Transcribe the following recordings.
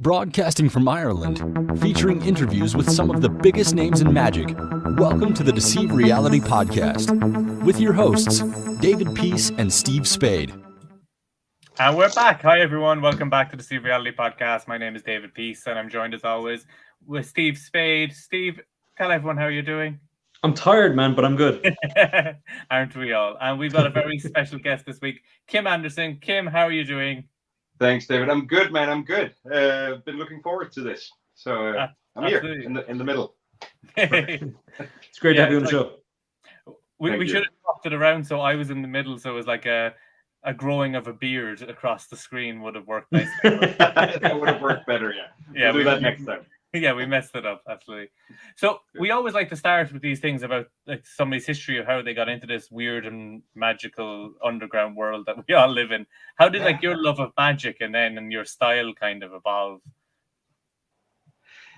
Broadcasting from Ireland, featuring interviews with some of the biggest names in magic. Welcome to the Deceive Reality Podcast with your hosts, David Peace and Steve Spade. And we're back. Hi, everyone. Welcome back to the Deceive Reality Podcast. My name is David Peace, and I'm joined, as always, with Steve Spade. Steve, tell everyone how you're doing. I'm tired, man, but I'm good. Aren't we all? And we've got a very special guest this week, Kim Andersen. Kim, how are you doing? Thanks, David. I'm good, man. I'm good. Been looking forward to this. So I'm here in the middle. It's great to have you on the show. We should have swapped it around, so I was in the middle, so it was like a growing of a beard across the screen would have worked nicely. That would have worked better, yeah. Yeah, we'll do that next time. Yeah, we messed it up, absolutely. So we always like to start with these things about like somebody's history of how they got into this weird and magical underground world that we all live in. How did like your love of magic and your style kind of evolve?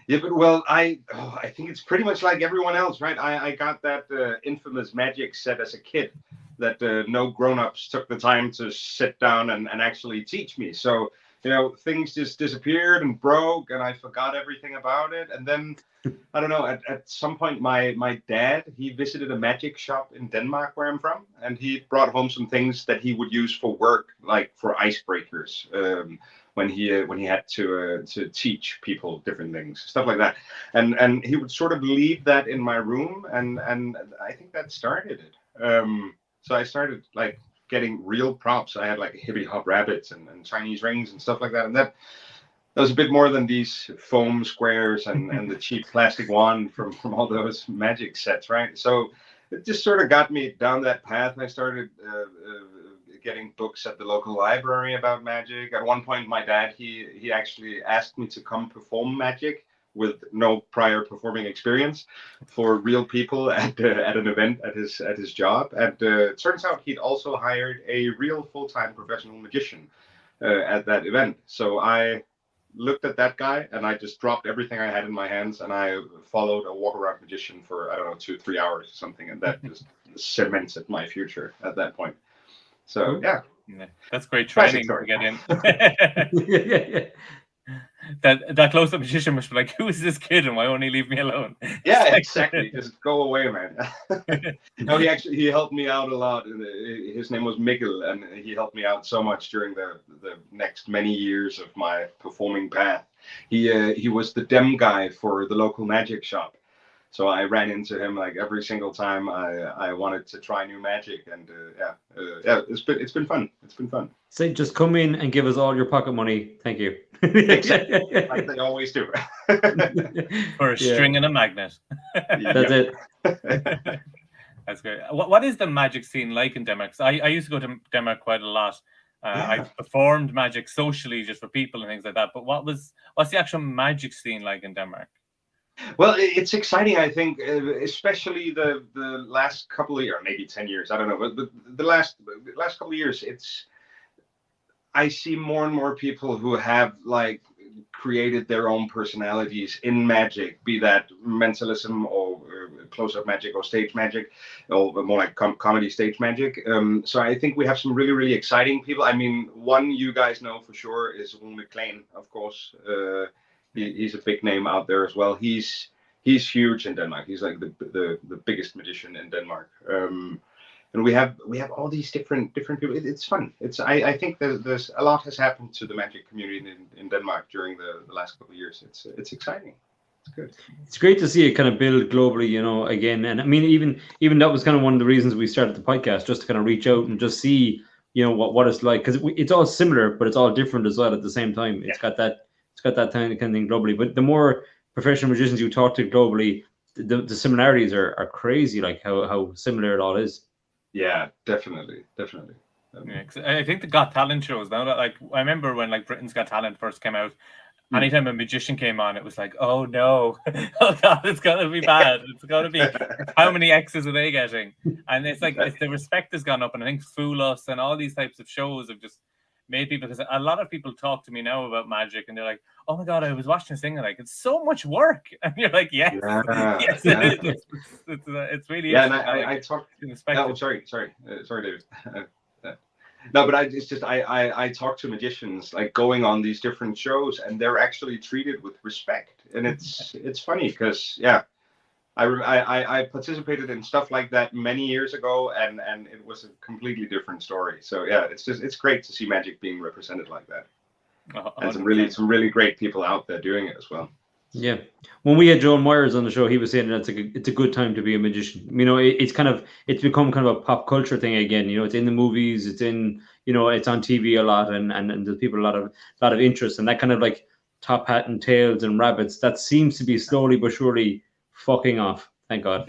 Yeah, but well, I think it's pretty much like everyone else, right? I got that infamous magic set as a kid that no grown-ups took the time to sit down and actually teach me. So things just disappeared and broke, and I forgot everything about it. And then, I don't know, at some point, my dad, he visited a magic shop in Denmark, where I'm from, and he brought home some things that he would use for work, like for icebreakers, when he had to teach people different things, stuff like that. And he would sort of leave that in my room, and I think that started it. So I started like getting real props. I had like hippie hop rabbits and Chinese rings and stuff like that. And that was a bit more than these foam squares and the cheap plastic wand from all those magic sets, right? So it just sort of got me down that path. I started getting books at the local library about magic. At one point, my dad, he actually asked me to come perform magic with no prior performing experience for real people at an event at his job. And it turns out he'd also hired a real full-time professional magician at that event. So I looked at that guy and I just dropped everything I had in my hands and I followed a walk-around magician for, 2-3 hours or something. And that just cemented my future at that point. So, yeah. That's great training to get in. That close-up magician must be like, who is this kid and why won't he leave me alone? Yeah, exactly. Just go away, man. No, he helped me out a lot. His name was Mikkel, and he helped me out so much during the next many years of my performing path. He was the dem guy for the local magic shop. So I ran into him like every single time I wanted to try new magic, and it's been fun. It's been fun. Say, just come in and give us all your pocket money. Thank you. Exactly, like they always do. For a string and a magnet. That's it. That's great. What is the magic scene like in Denmark? I used to go to Denmark quite a lot. I performed magic socially just for people and things like that. But what's the actual magic scene like in Denmark? Well, it's exciting, I think, especially the last couple of years, or maybe 10 years, I don't know, but the last couple of years, I see more and more people who have like created their own personalities in magic, be that mentalism or close-up magic or stage magic, or more like comedy stage magic. So I think we have some really, really exciting people. I mean, one you guys know for sure is Rune Klein, of course. He's a big name out there as well. He's huge in Denmark. He's like the biggest magician in Denmark. And we have all these different people. It's fun. I think there's a lot has happened to the magic community in Denmark during the last couple of years. It's exciting. It's good. It's great to see it kind of build globally, again. And I mean, even that was kind of one of the reasons we started the podcast, just to kind of reach out and just see, what it's like, because it's all similar, but it's all different as well at the same time. It's got that kind of thing globally. But the more professional magicians you talk to globally, the similarities are crazy, like how similar it all is. Yeah, definitely. I think the Got Talent shows now that, like, I remember when like Britain's Got Talent first came out, anytime a magician came on, it was like, oh no, oh god, it's gonna be bad. It's gonna be, how many X's are they getting? And it's like the respect has gone up, and I think Fool Us and all these types of shows have just made people, because a lot of people talk to me now about magic and they're like, oh my god, I was watching this thing and like, it's so much work. And you're like, yes, yes, it is. It's really and I talked. Oh, sorry, David. No, but it's just I talk to magicians like going on these different shows, and they're actually treated with respect, and it's funny because I participated in stuff like that many years ago, and it was a completely different story. So yeah, it's great to see magic being represented like that, and some really great people out there doing it as well. Yeah, when we had Joel Myers on the show, he was saying that it's a good time to be a magician. You know, it's become kind of a pop culture thing again. You know, it's in the movies, it's in it's on TV a lot, and there's people a lot of interest, and that kind of like top hat and tails and rabbits that seems to be slowly but surely fucking off. Thank God.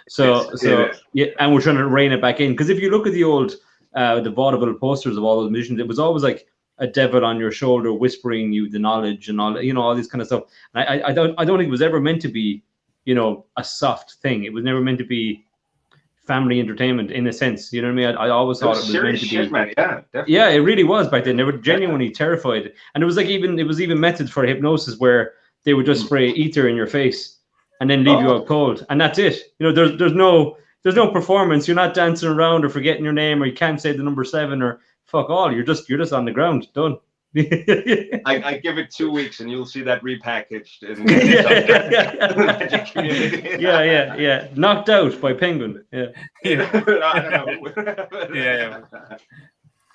So yeah, and we're trying to rein it back in because if you look at the old the vaudeville posters of all those magicians, it was always like a devil on your shoulder whispering you the knowledge and all all this kind of stuff. And I don't think it was ever meant to be a soft thing. It was never meant to be family entertainment in a sense. You know what I mean? I always thought it was meant to be. Man. Yeah, definitely. Yeah, it really was back then. They were genuinely terrified, and it was like even methods for hypnosis where they would just spray ether in your face and then leave you out cold, and that's it. There's no performance. You're not dancing around or forgetting your name, or you can't say the number 7 or fuck all. You're just on the ground. Done. I give it 2 weeks and you'll see that repackaged in magic community. yeah. Knocked out by Penguin. Yeah.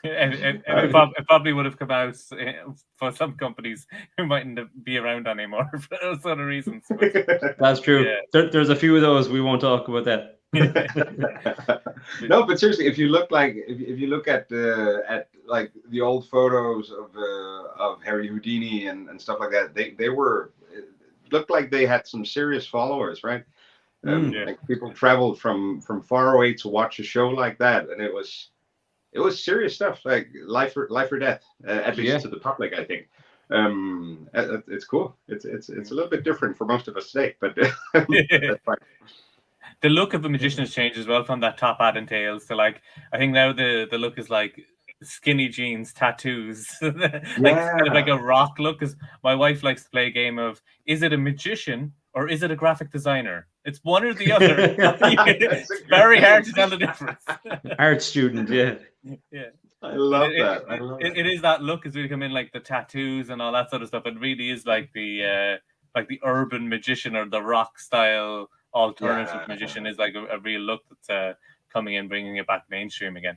It probably would have come out for some companies who mightn't be around anymore for those other reasons. That's true. Yeah. There's a few of those. We won't talk about that. No, but seriously, if you look at like the old photos of Harry Houdini and stuff like that, they looked like they had some serious followers, right? Like people traveled from far away to watch a show like that, and it was serious stuff, like life or death, at least to the public, I think. It's cool. It's a little bit different for most of us today, but that's fine. The look of the magician has changed as well from that top hat and tails to like, I think now the look is like skinny jeans, tattoos, kind of like a rock look. Because my wife likes to play a game of, is it a magician or is it a graphic designer? It's one or the other. It's very hard to tell the difference. Art student, yeah. I love that. It is that look as we come in, like the tattoos and all that sort of stuff. It really is like the urban magician or the rock style alternative magician is like a real look that's coming in, bringing it back mainstream again.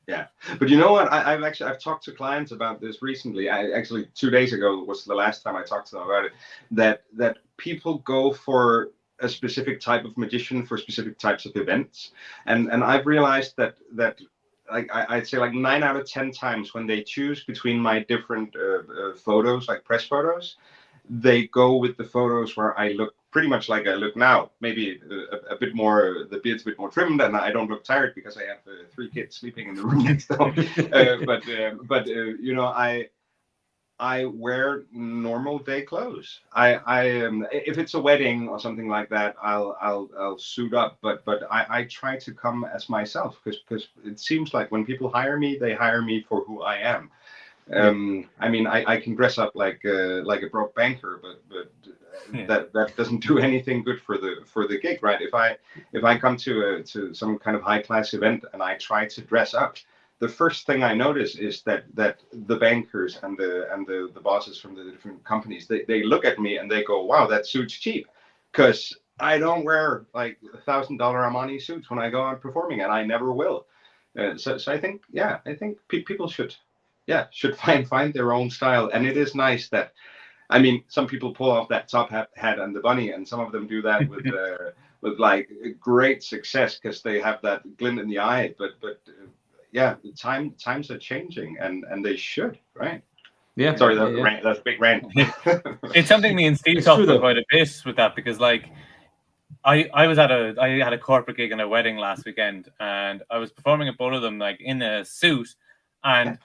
Yeah, but you know what? I've talked to clients about this recently. Actually 2 days ago was the last time I talked to them about it. That people go for a specific type of magician for specific types of events, and I've realized that like I'd say like 9 out of 10 times when they choose between my different photos, like press photos, they go with the photos where I look pretty much like I look now. Maybe a bit more, the beard's a bit more trimmed, and I don't look tired because I have 3 kids sleeping in the room next door. But I wear normal day clothes. If it's a wedding or something like that, I'll suit up. But I try to come as myself because it seems like when people hire me, they hire me for who I am. I mean, I can dress up like a broke banker, but that doesn't do anything good for the gig, right? If I come to some kind of high class event and I try to dress up, the first thing I notice is that the bankers and the bosses from the different companies, they look at me and they go, "Wow, that suit's cheap," because I don't wear like $1,000 Armani suits when I go out performing, and I never will. So I think people should find their own style, and it is nice that, I mean, some people pull off that top hat and the bunny, and some of them do that with like great success because they have that glint in the eye. But times are changing, and they should, right? Yeah. Sorry, that's a big rant. It's something me and Steve talked about quite a bit with that, because like I had a corporate gig and a wedding last weekend, and I was performing at both of them like in a suit, and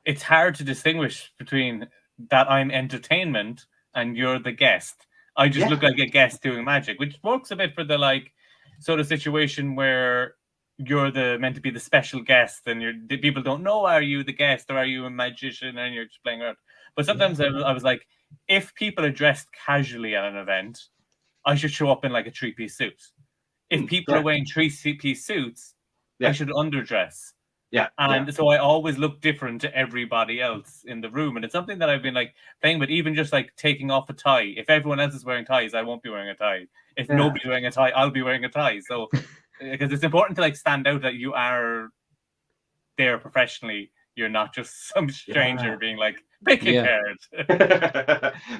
it's hard to distinguish between that I'm entertainment and you're the guest. I just look like a guest doing magic, which works a bit for the like sort of situation where you're meant to be the special guest, and the people don't know, are you the guest or are you a magician, and you're just playing around. But sometimes I was like, if people are dressed casually at an event, I should show up in like a 3-piece suit. If people are wearing 3-piece suits, I should underdress. Yeah. And so I always look different to everybody else in the room. And it's something that I've been like playing with, even just like taking off a tie. If everyone else is wearing ties, I won't be wearing a tie. If nobody's wearing a tie, I'll be wearing a tie. So because it's important to like stand out that you are there professionally. You're not just some stranger being like, pick a card.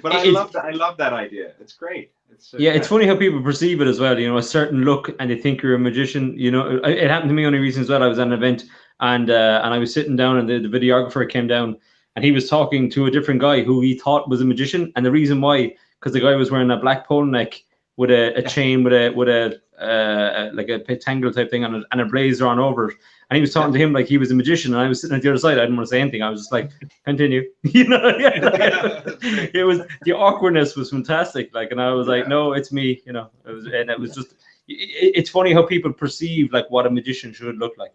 But I love that idea. It's great. It's funny how people perceive it as well. You know, a certain look, and they think you're a magician. You know, it happened to me only recently as well. I was at an event, and I was sitting down, and the videographer came down, and he was talking to a different guy who he thought was a magician, and the reason why, because the guy was wearing a black polo neck with a chain with a like a pentangle type thing on it, and a blazer on over it. And he was talking to him like he was a magician, and I was sitting at the other side. I didn't want to say anything. I was just like, continue. You know, it was, the awkwardness was fantastic. Like, and I was like, no, it's me. You know, it was just. It's funny how people perceive like what a magician should look like.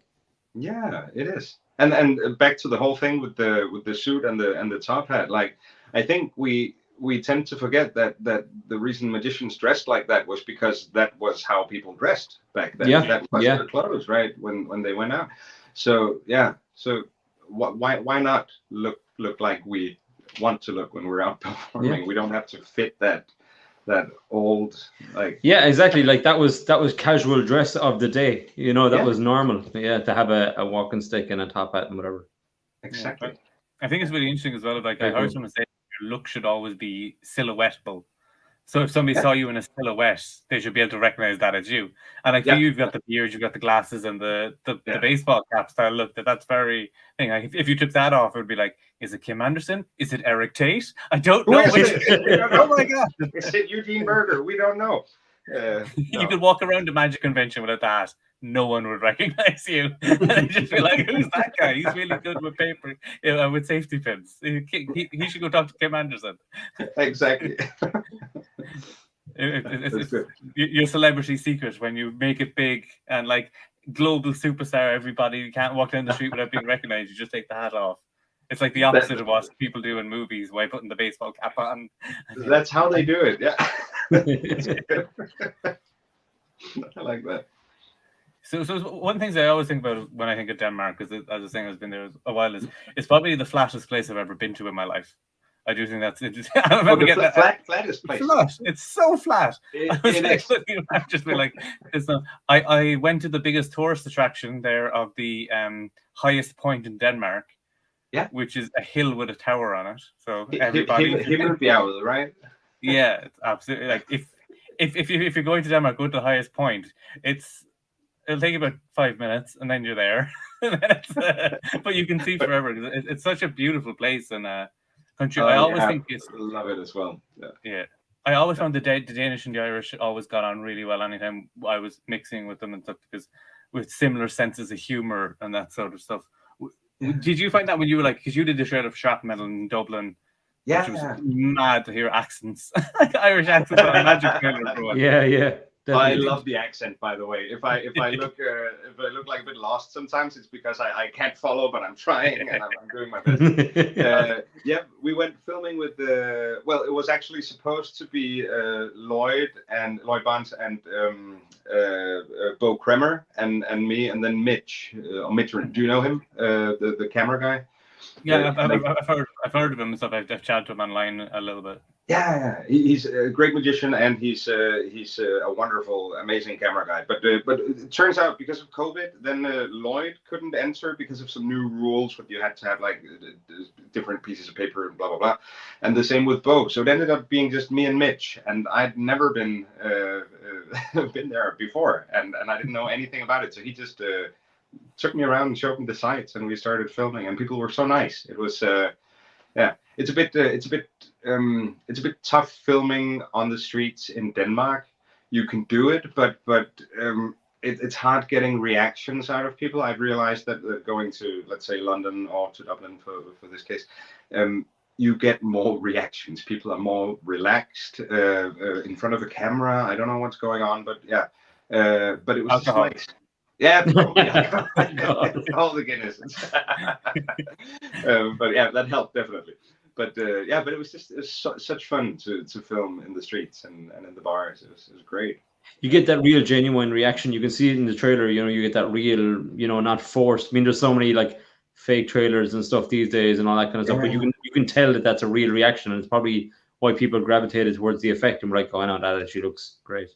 Yeah, it is. And back to the whole thing with the suit and the top hat. Like, I think we tend to forget that the reason magicians dressed like that was because that was how people dressed back then. That was their clothes, right? When they went out. So why not look like we want to look when we're out performing? Yeah. We don't have to fit that old, like. Yeah, exactly. Like that was casual dress of the day. You know, that was normal. Yeah, to have a walking stick and a top hat and whatever. Exactly. Yeah, I think it's really interesting as well. Like I heard someone say, your look should always be silhouettable. So if somebody saw you in a silhouette, they should be able to recognize that as you. And like for you, you've got the beard, you've got the glasses, and the baseball cap style look. That's very thing. Like if you took that off, it would be like, is it Kim Andersen? Is it Eric Tate? I don't know. Oh my god! Is it Eugene Berger? We don't know. You could walk around a magic convention without that. No one would recognize you. And just be like, who's that guy? He's really good with paper, with safety pins. He should go talk to Kim Andersen. Exactly. It's your celebrity secret when you make it big and like global superstar. Everybody, you can't walk down the street without being recognized. You just take the hat off. It's like the opposite of what people do in movies by putting the baseball cap on. That's how they do it. Yeah. I like that. So one of the things I always think about when I think of Denmark, because as I was saying, I've been there a while, is it's probably the flattest place I've ever been to in my life. I do think that's it. I remember getting flattest place. Flat. It's so flat. It just be like, it's not. I went to the biggest tourist attraction there of the highest point in Denmark. Yeah, which is a hill with a tower on it. So everybody, Himmelbjerget, right? Yeah, it's absolutely like if you're going to Denmark, go to the highest point. It'll take about 5 minutes, and then you're there. But you can see forever. It's such a beautiful place and country. I always think love it as well. Yeah. I always found the Danish and the Irish always got on really well anytime I was mixing with them and stuff, because with similar senses of humor and that sort of stuff. Did you find that when you were like, because you did the shred of Shrapnel in Dublin? Yeah, which was mad to hear accents, like Irish accents on a magic trailer. Yeah. Definitely. I love the accent, by the way. If I look like a bit lost sometimes, it's because I can't follow, but I'm trying and I'm doing my best. We went filming with it was actually supposed to be Lloyd Barnes and Bo Kremer and me, and then Mitch. Do you know him? The camera guy. Yeah, I've heard of him and stuff. I've chatted to him online a little bit. Yeah, he's a great magician, and he's a wonderful, amazing camera guy. But it turns out because of COVID, then Lloyd couldn't enter because of some new rules. But you had to have like different pieces of paper and blah blah blah. And the same with Bo. So it ended up being just me and Mitch, and I'd never been there before, and I didn't know anything about it. So he just took me around and showed me the sites, and we started filming. And people were so nice. It was it's a bit tough filming on the streets in Denmark. You can do it, but it's hard getting reactions out of people. I've realized that going to, let's say, London or to Dublin for this case, you get more reactions. People are more relaxed in front of a camera. I don't know what's going on, but but it was just nice. Yeah, probably. All the Guinness. But yeah, that helped definitely. But it was just such fun to film in the streets and in the bars. It was great. You get that real genuine reaction. You can see it in the trailer. You get that real, not forced. I mean, there's so many like fake trailers and stuff these days and all that kind of stuff. But you can tell that that's a real reaction, and it's probably why people gravitated towards the effect and were like, "Oh, I know that actually looks great."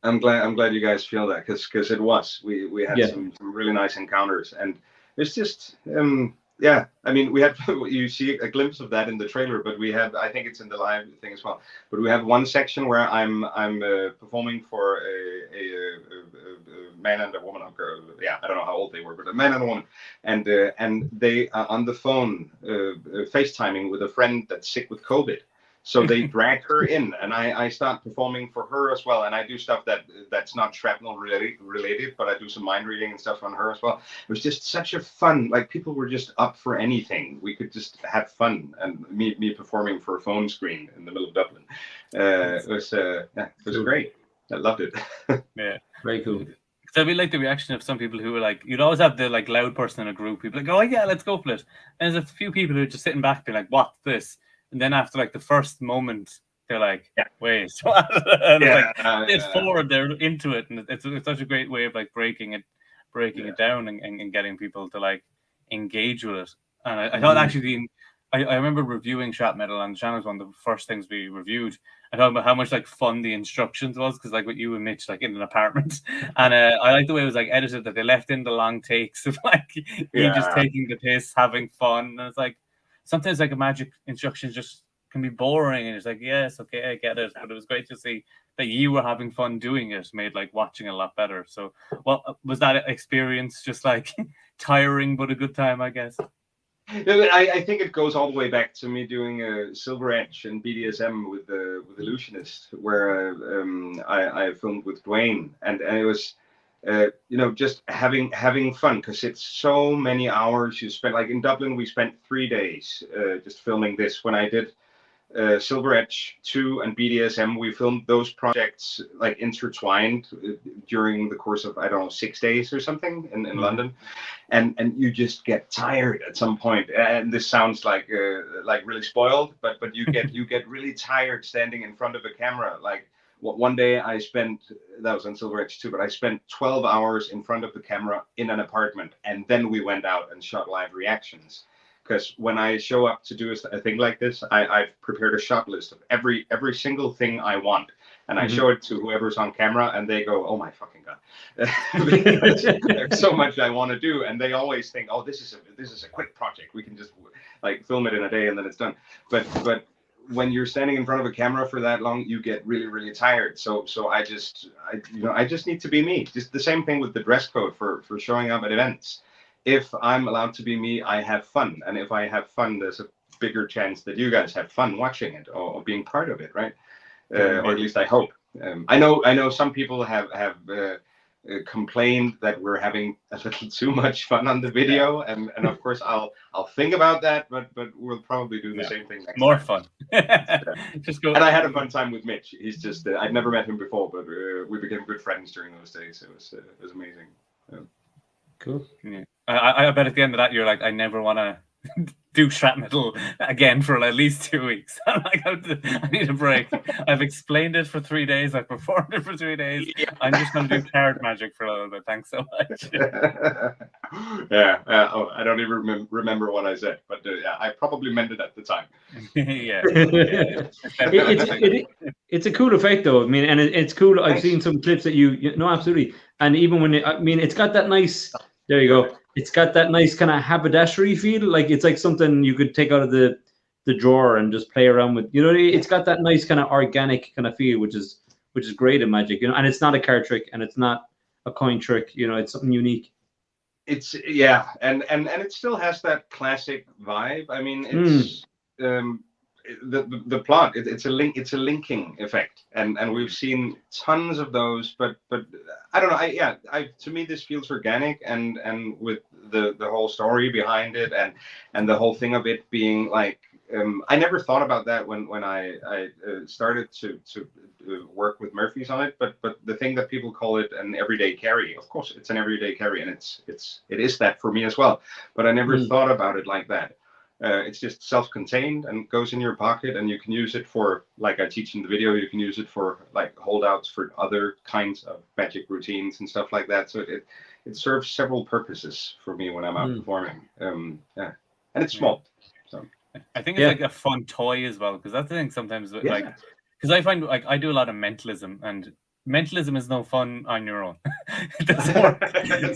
I'm glad you guys feel that, because it was. We had some really nice encounters, and it's just yeah. I mean, we had you see a glimpse of that in the trailer, but we have, I think it's in the live thing as well. But we have one section where I'm performing for a man and a woman, or girl. Yeah, I don't know how old they were, but a man and a woman, and they are on the phone FaceTiming with a friend that's sick with COVID. So they drag her in, and I start performing for her as well. And I do stuff that's not shrapnel related, but I do some mind reading and stuff on her as well. It was just such a fun, like, people were just up for anything. We could just have fun, and me performing for a phone screen in the middle of Dublin. It was great. I loved it. Yeah, very cool. Because I really like the reaction of some people who were like, you'd always have the like loud person in a group. People like, oh yeah, let's go for it. And there's a few people who are just sitting back, being like, what's this? And then after like the first moment, they're like, wait, what? And it's forward, they're into it, and it's such a great way of like breaking it down and getting people to like engage with it. And I thought actually I remember reviewing Shrapnel on the channel. Was one of the first things we reviewed. I talked about how much like fun the instructions was, because like with you and Mitch, like in an apartment, and I like the way it was like edited, that they left in the long takes of like you just taking the piss, having fun, and it's like sometimes like a magic instruction just can be boring, and it's like, yes, okay, I get it, but it was great to see that you were having fun doing it. Made like watching a lot better. So, well, was that experience just like tiring but a good time, I guess? I think it goes all the way back to me doing a Silver Edge and BDSM with Illusionist, where I filmed with Dwayne, and it was just having fun, because it's so many hours you spend. Like in Dublin, we spent 3 days just filming this. When I did Silver Edge 2 and BDSM, we filmed those projects like intertwined during the course of, I don't know, 6 days or something in London, and you just get tired at some point. And this sounds like really spoiled, but you get really tired standing in front of a camera. Like one day I spent, that was on Silver Edge 2, but I spent 12 hours in front of the camera in an apartment, and then we went out and shot live reactions. Because when I show up to do a thing like this, I've prepared a shot list of every single thing I want, and I show it to whoever's on camera, and they go, "Oh my fucking god!" Because there's so much I want to do, and they always think, "Oh, this is a quick project. We can just like film it in a day and then it's done." But when you're standing in front of a camera for that long, you get really, really tired. So I just need to be me. Just the same thing with the dress code for showing up at events. If I'm allowed to be me, I have fun. And if I have fun, there's a bigger chance that you guys have fun watching it or being part of it, right? Or at least I hope. I know some people have complained that we're having a little too much fun on the video, and of course I'll think about that, but we'll probably do the same thing next More time. Fun. Just go. And I had a fun time with Mitch. He's just I'd never met him before, but we became good friends during those days. It was amazing. Cool. Yeah. I bet at the end of that you're like, I never want to do Shrapnel again for at least 2 weeks. I'm like, I need a break. I've explained it for 3 days. I've performed it for 3 days. I'm just going to do card magic for a little bit. Thanks so much. I don't even remember what I said, but I probably meant it at the time. It's a cool effect, though. I mean, and it's cool. I've seen some clips that you know, absolutely. And even when it's got that nice. There you go. It's got that nice kind of haberdashery feel. Like it's like something you could take out of the drawer and just play around with. It's got that nice kind of organic kind of feel, which is great in Magic. And it's not a card trick, and it's not a coin trick. It's something unique. It's and it still has that classic vibe. I mean, it's the plot. It's a linking effect, and we've seen tons of those. But I don't know. To me this feels organic, and with the whole story behind it, and the whole thing of it being like. I never thought about that when I started to work with Murphy's on it, but the thing that people call it an everyday carry, of course it's an everyday carry, and it is that for me as well. But I never thought about it like that. It's just self-contained and goes in your pocket, and you can use it for, like I teach in the video, you can use it for like holdouts for other kinds of magic routines and stuff like that. So it serves several purposes for me when I'm out performing. Yeah, and it's small. So I think it's like a fun toy as well, because that's the thing sometimes like, because I find like I do a lot of mentalism, and mentalism is no fun on your own. It doesn't work.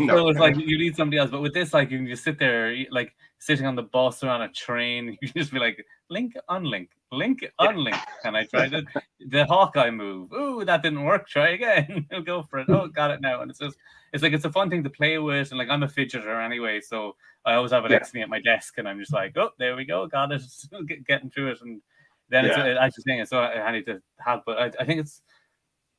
No. So it's like you need somebody else. But with this, like you can just sit there, like sitting on the bus or on a train, you can just be like, link, unlink, link, unlink. And I tried it. The Hawkeye move. Ooh, that didn't work. Try again. I'll go for it. Oh, got it now. And it's just, it's like, it's a fun thing to play with. And like, I'm a fidgeter anyway, so I always have it next to me at my desk, and I'm just like, oh, there we go, got it. Getting through it. And then it's actually saying it's so handy to have. But I think it's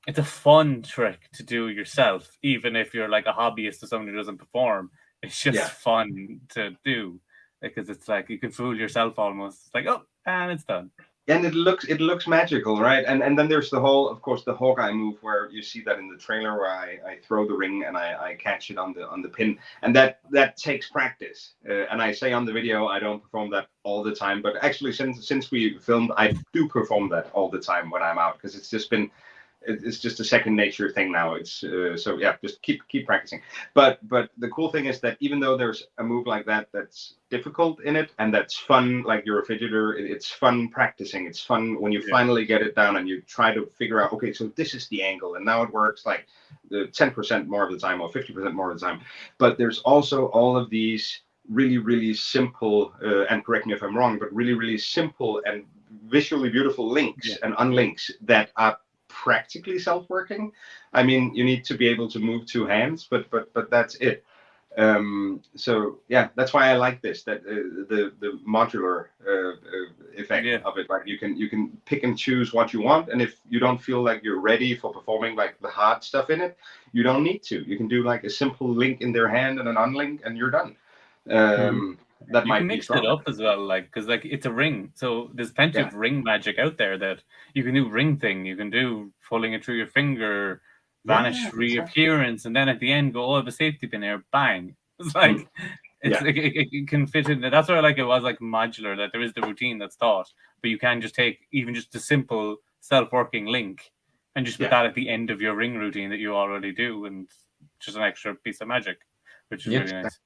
a fun trick to do yourself, even if you're like a hobbyist or someone who doesn't perform. It's just fun to do, because it's like you can fool yourself almost. It's like, oh, and it's done. And it looks magical, right? And then there's the whole, of course, the Hawkeye move, where you see that in the trailer, where I throw the ring and I catch it on the pin, and that takes practice. And I say on the video I don't perform that all the time, but actually since we filmed, I do perform that all the time when I'm out, because it's just a second nature thing now. It's so yeah, just keep practicing. But the cool thing is that even though there's a move like that that's difficult in it and that's fun, like you're a fidgeter, it's fun practicing. It's fun when you finally get it down and you try to figure out, okay, so this is the angle, and now it works like 10% more of the time or 50% more of the time. But there's also all of these really simple, and correct me if I'm wrong, but really simple and visually beautiful links and unlinks that are practically self-working. I mean, you need to be able to move two hands, but that's it. So yeah, that's why I like this, that the modular effect of it. Like you can pick and choose what you want, and if you don't feel like you're ready for performing like the hard stuff in it, you don't need to. You can do like a simple link in their hand and an unlink, and you're done. That you might can be mix it up as well, like, because like it's a ring, so there's plenty of ring magic out there that you can do. Ring thing, you can do pulling it through your finger, vanish reappearance, and then at the end go, oh, I have a safety pin here, bang. It's like it's like, it can fit in. That's why I like it was like modular, that there is the routine that's taught, but you can just take even just a simple self-working link and just put that at the end of your ring routine that you already do, and just an extra piece of magic, which is really nice.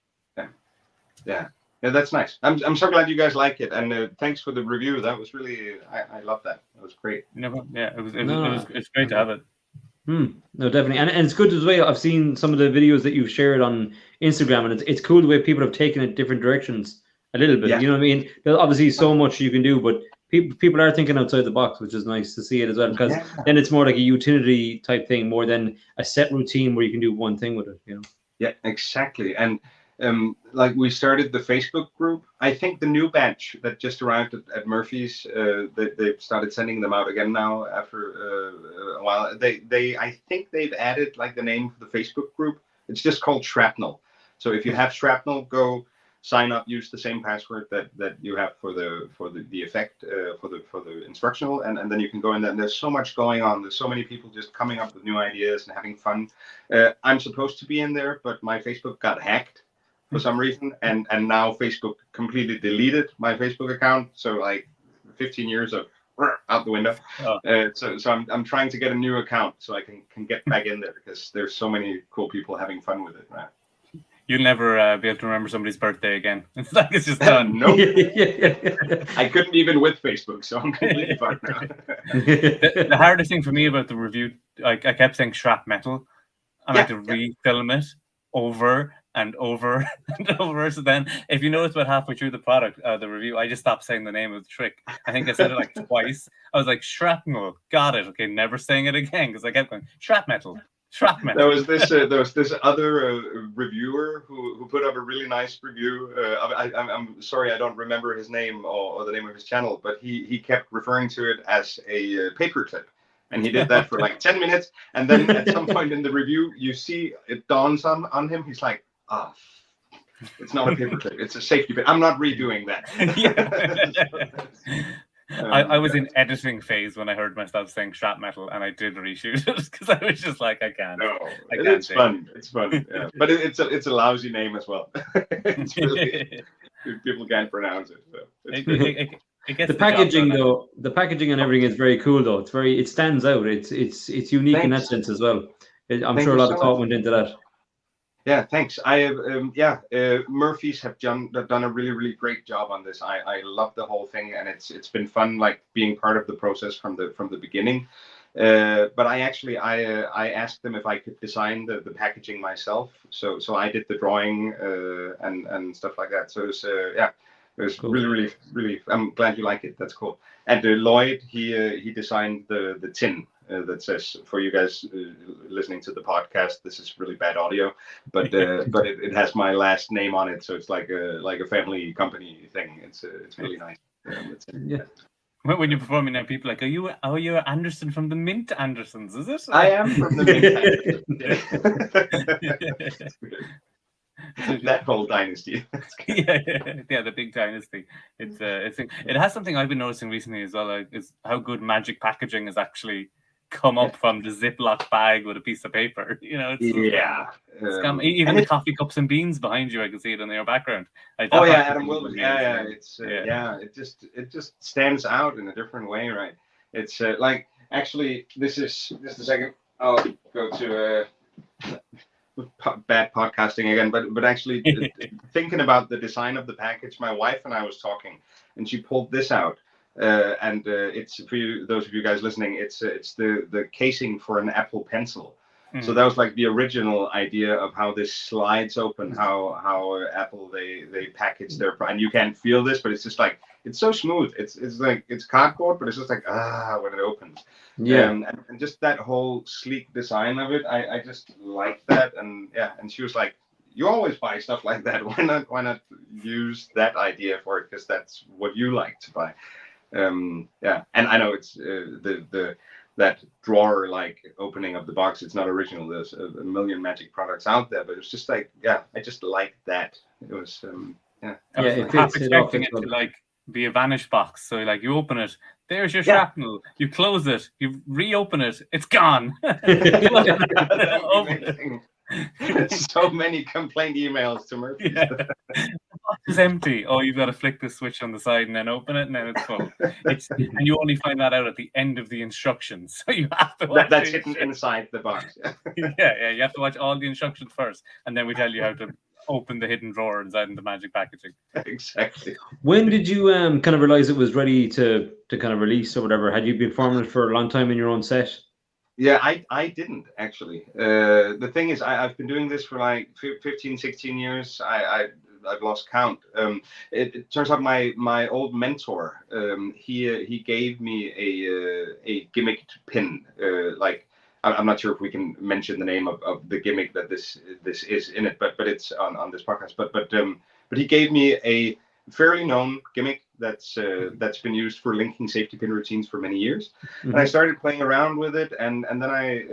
Yeah, that's nice. I'm so glad you guys like it, and thanks for the review. That was really, I love that. That was great. It's great to have it. No, definitely, and it's good as well. I've seen some of the videos that you've shared on Instagram, and it's cool the way people have taken it different directions a little bit. You know what I mean? There's obviously so much you can do, but people are thinking outside the box, which is nice to see it as well, because then it's more like a utility type thing more than a set routine where you can do one thing with it. You know? Yeah, exactly, and. Like we started the Facebook group. I think the new batch that just arrived at Murphy's, they've started sending them out again now after a while. I think they've added like the name for the Facebook group. It's just called Shrapnel. So if you have Shrapnel, go sign up. Use the same password that you have for the effect for the instructional, and then you can go in there. And there's so much going on. There's so many people just coming up with new ideas and having fun. I'm supposed to be in there, but my Facebook got hacked for some reason, and now Facebook completely deleted my Facebook account. So like 15 years of out the window. So I'm trying to get a new account so I can get back in there, because there's so many cool people having fun with it, right? You'll never be able to remember somebody's birthday again. It's like it's just done. Nope. I couldn't even with Facebook, so I'm completely fine now. The hardest thing for me about the review, I kept saying Shrapnel, and I had to refilm it over and over and over. So then, if you notice about halfway through the review, I just stopped saying the name of the trick. I think I said it like twice. I was like, Shrapnel, got it. Okay, never saying it again, because I kept going, Shrapnel. There was this other reviewer who put up a really nice review. I'm sorry, I don't remember his name or the name of his channel, but he kept referring to it as a paperclip. And he did that for like 10 minutes. And then at some point in the review, you see it dawns on him. He's like, it's not a paperclip. It's a safety pin. I'm not redoing that. I was in editing phase when I heard myself saying Shrapnel, and I did reshoot it because I was just like, I can't. No, it's fun. It's fun. Yeah. But it's a lousy name as well. It's really... People can't pronounce it. So it's It gets The the job packaging done. though, the packaging and everything is very cool though. It stands out. It's unique in that Thanks. sense as well. I'm Thank sure a you lot so of thought much. went into that. Yeah, thanks. I have, Murphy's have done a really great job on this. I love the whole thing, and it's been fun, like being part of the process from the beginning. But I asked them if I could design the packaging myself. So I did the drawing and stuff like that. So it's it was Cool. really. I'm glad you like it. That's cool. And Lloyd, he designed the tin. That says, for you guys listening to the podcast, this is really bad audio, but it has my last name on it, so it's like a family company thing. It's really nice. Yeah. When you're performing now, people are like, are you Andersen from the Mint Andersons, is it? I am from the Mint. That whole dynasty. yeah, the big dynasty. It has something I've been noticing recently as well, is how good magic packaging has actually come up from the Ziploc bag with a piece of paper. Even the coffee cups and beans behind you, I can see it in your background. Adam Wilson. It just stands out in a different way, right? It's like, actually, this is just a second. I'll go to bad podcasting again, but actually thinking about the design of the package, my wife and I was talking, and she pulled this out. It's for you, those of you guys listening. It's the casing for an Apple Pencil. So that was like the original idea of how this slides open, how Apple they package their and you can't feel this, but it's just like it's so smooth. It's like it's cardboard, but it's just like when it opens. Yeah. And just that whole sleek design of it, I just like that. And she was like, you always buy stuff like that. Why not use that idea for it? Because that's what you like to buy. And I know it's that drawer like opening of the box. It's not original. There's a million magic products out there, but it's just like I just like that. It was it half fits expecting it to like be a vanish box. So like you open it, there's your shrapnel. You close it, you reopen it, it's gone. So many complaint emails to Murphy. Yeah. The box is empty. Oh, you've got to flick the switch on the side and then open it, and then it's full. And you only find that out at the end of the instructions. So you have to watch that's hidden inside the box. Yeah, you have to watch all the instructions first, and then we tell you how to open the hidden drawer inside in the magic packaging. Exactly. When did you kind of realize it was ready to kind of release or whatever? Had you been forming it for a long time in your own set? Yeah, I didn't actually. The thing is, I've been doing this for like 15, 16 years. I've lost count. It turns out my old mentor, he gave me a gimmicked pin. Like I'm not sure if we can mention the name of the gimmick that this is in it, but it's on this podcast. But he gave me a fairly known gimmick that's been used for linking safety pin routines for many years. Mm-hmm. And I started playing around with it, and then I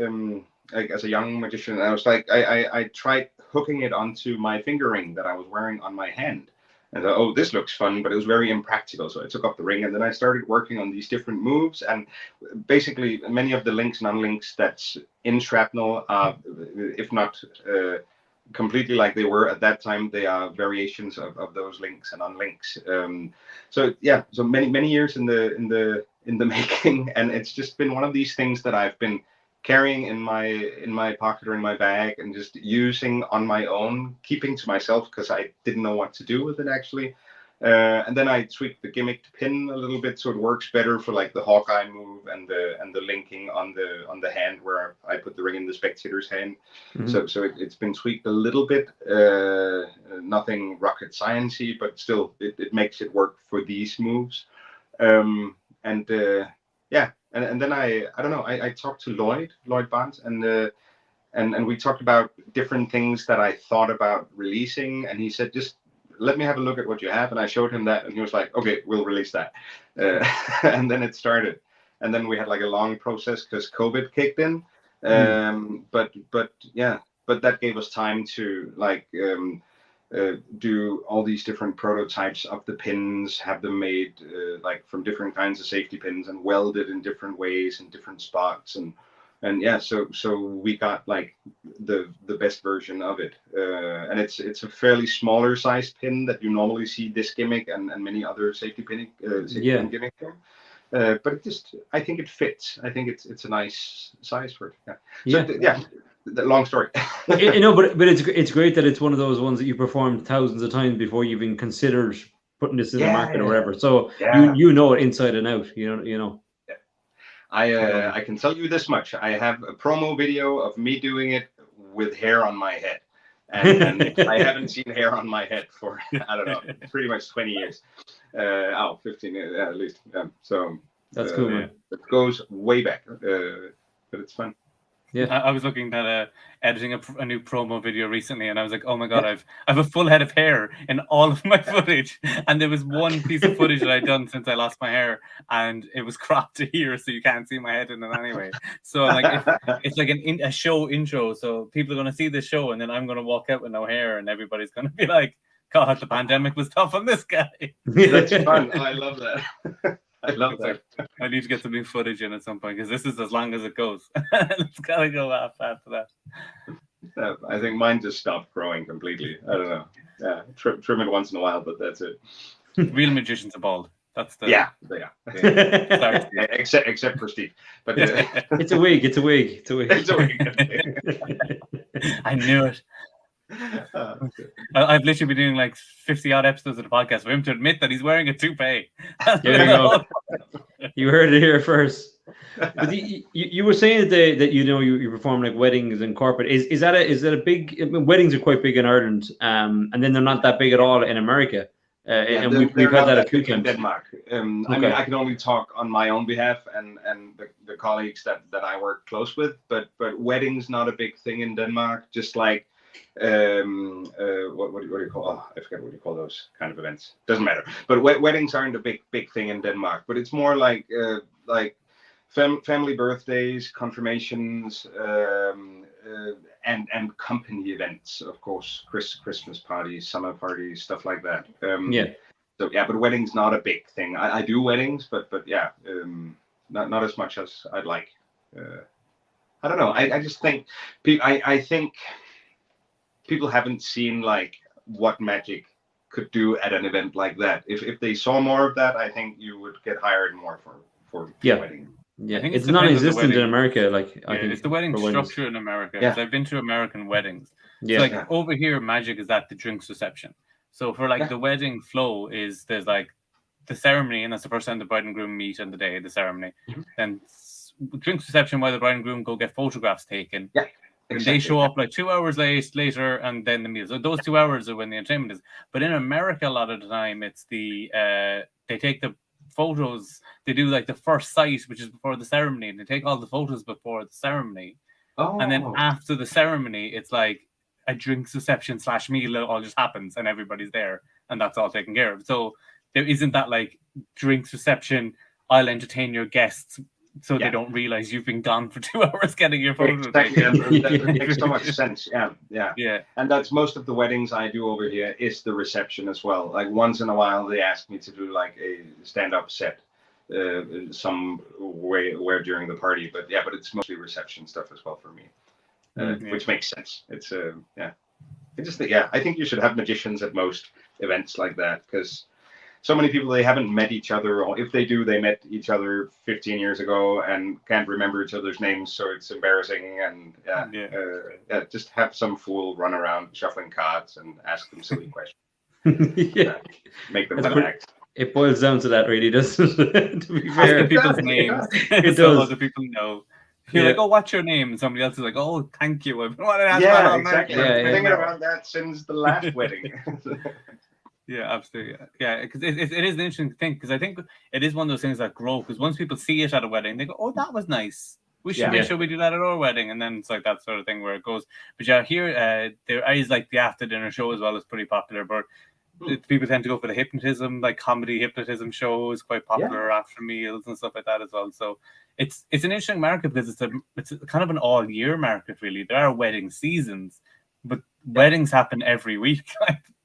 like as a young magician, I was like I tried hooking it onto my finger ring that I was wearing on my hand. And I thought, this looks fun, but it was very impractical. So I took off the ring, and then I started working on these different moves. And basically, many of the links and unlinks that's in Shrapnel, if not completely like they were at that time, they are variations of those links and unlinks. So many years in the making, and it's just been one of these things that I've been carrying in my pocket or in my bag and just using on my own, keeping to myself because I didn't know what to do with it actually. And then I tweaked the gimmick to pin a little bit so it works better for like the Hawkeye move and the linking on the hand where I put the ring in the spectator's hand. Mm-hmm. So it's been tweaked a little bit. Nothing rocket sciencey, but still it makes it work for these moves. And then I don't know. I talked to Lloyd Barnes, and we talked about different things that I thought about releasing, and he said, just let me have a look at what you have. And I showed him that, and he was like, okay, we'll release that. And then it started, and then we had like a long process because COVID kicked in. But that gave us time to like do all these different prototypes of the pins, have them made like from different kinds of safety pins and welded in different ways in different spots, and And yeah, so we got like the best version of it, and it's a fairly smaller size pin that you normally see this gimmick and many other safety pin gimmicks from. But I think it fits. I think it's a nice size for it. Yeah. So the long story. No, but it's great that it's one of those ones that you performed thousands of times before you even considered putting this in the market or whatever. So you know it inside and out. You know. Yeah. I can tell you this much. I have a promo video of me doing it with hair on my head. And I haven't seen hair on my head for, I don't know, pretty much 20 years. 15 years at least. So that's cool, man. It goes way back, but it's fun. Yeah, I was looking at editing a new promo video recently, and I was like, "Oh my god, I've a full head of hair in all of my footage." And there was one piece of footage that I'd done since I lost my hair, and it was cropped to here, so you can't see my head in it anyway. So like, it's like a show intro, so people are going to see the show, and then I'm going to walk out with no hair, and everybody's going to be like, "God, the pandemic was tough on this guy." That's fun. I love that. I love that. Like, I need to get some new footage in at some point because this is as long as it goes. It's gotta go after that. Yeah, I think mine just stopped growing completely. I don't know. Yeah, trim it once in a while, but that's it. Real magicians are bald. That's the yeah. except for Steve. But it's a wig. It's a wig. I knew it. I've literally been doing like 50 odd episodes of the podcast for him to admit that he's wearing a toupee. There you go. You heard it here first. But you were saying that you perform like weddings and corporate. Is that a big? I mean, weddings are quite big in Ireland, and then they're not that big at all in America. And we've had that a few times. Denmark. I mean, I can only talk on my own behalf and the colleagues that I work close with. But weddings not a big thing in Denmark. Just like what do you call? Oh, I forget what you call those kind of events. Doesn't matter. But weddings aren't a big thing in Denmark. But it's more like family birthdays, confirmations, and company events, of course, Christmas parties, summer parties, stuff like that. So but weddings not a big thing. I do weddings, but not as much as I'd like. I don't know. I just think I think people haven't seen like what magic could do at an event like that. If they saw more of that, I think you would get hired more for wedding. Yeah, it's non-existent in America. Like I think it's the wedding structure in America. Yeah. I've been to American weddings. Yeah. So like over here, magic is at the drinks reception. So for like the wedding flow is there's like the ceremony, and that's the first time the bride and groom meet on the day of the ceremony. Then drinks reception where the bride and groom go get photographs taken. Yeah. Exactly. They show up like 2 hours later, and then the meal. So those 2 hours are when the entertainment is. But in America, a lot of the time, it's the they take the photos. They do like the first sight, which is before the ceremony, and they take all the photos before the ceremony. And then after the ceremony, it's like a drinks reception / meal. It all just happens, and everybody's there, and that's all taken care of. So there isn't that like drinks reception. I'll entertain your guests. So they don't realize you've been gone for 2 hours getting your photos. Exactly. That makes so much sense. Yeah. And that's most of the weddings I do over here is the reception as well. Like once in a while they ask me to do like a stand-up set somewhere during the party, but it's mostly reception stuff as well for me, which makes sense. It's I think you should have magicians at most events like that, because so many people, they haven't met each other, or if they do, they met each other 15 years ago and can't remember each other's names, so it's embarrassing. And just have some fool run around shuffling cards and ask them silly questions. Make them relax. It boils down to that, really, doesn't it? To be fair, asking people's names. It so does. Other people know. You're like, oh, what's your name? And somebody else is like, oh, thank you. I've been wanting to ask that all night. Exactly. I've been thinking about that since the last wedding. Yeah, absolutely. Yeah, because it is an interesting thing, because I think it is one of those things that grow, because once people see it at a wedding, they go, oh, that was nice. We should make sure we do that at our wedding. And then it's like that sort of thing where it goes. But yeah, here, there is like the after dinner show as well is pretty popular, but people tend to go for the hypnotism, like comedy hypnotism show is quite popular after meals and stuff like that as well. So it's an interesting market, because it's kind of an all year market, really. There are wedding seasons, but weddings happen every week.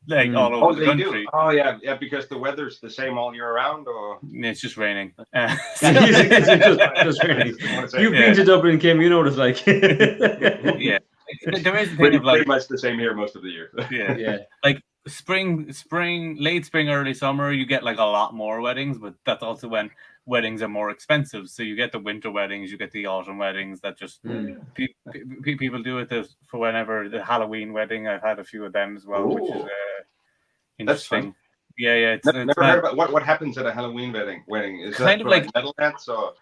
like Mm. all Oh, over the they do. country. Oh, yeah, because the weather's the same all year round, or It's just raining. Just really. Just wanna say, You've Yeah. been to Dublin, Kim. You know what it's like. Yeah, there is a thing pretty, of like pretty much the same here most of the year. yeah. Yeah. Like spring, late spring, early summer, you get like a lot more weddings, but that's also when weddings are more expensive. So you get the winter weddings, you get the autumn weddings that just people do it for whenever the Halloween wedding. I've had a few of them as well, which is Ooh. That's interesting. fun. Yeah, it's Never mad. heard about what happens at a Halloween wedding. Is Kind that of for like metal hats or?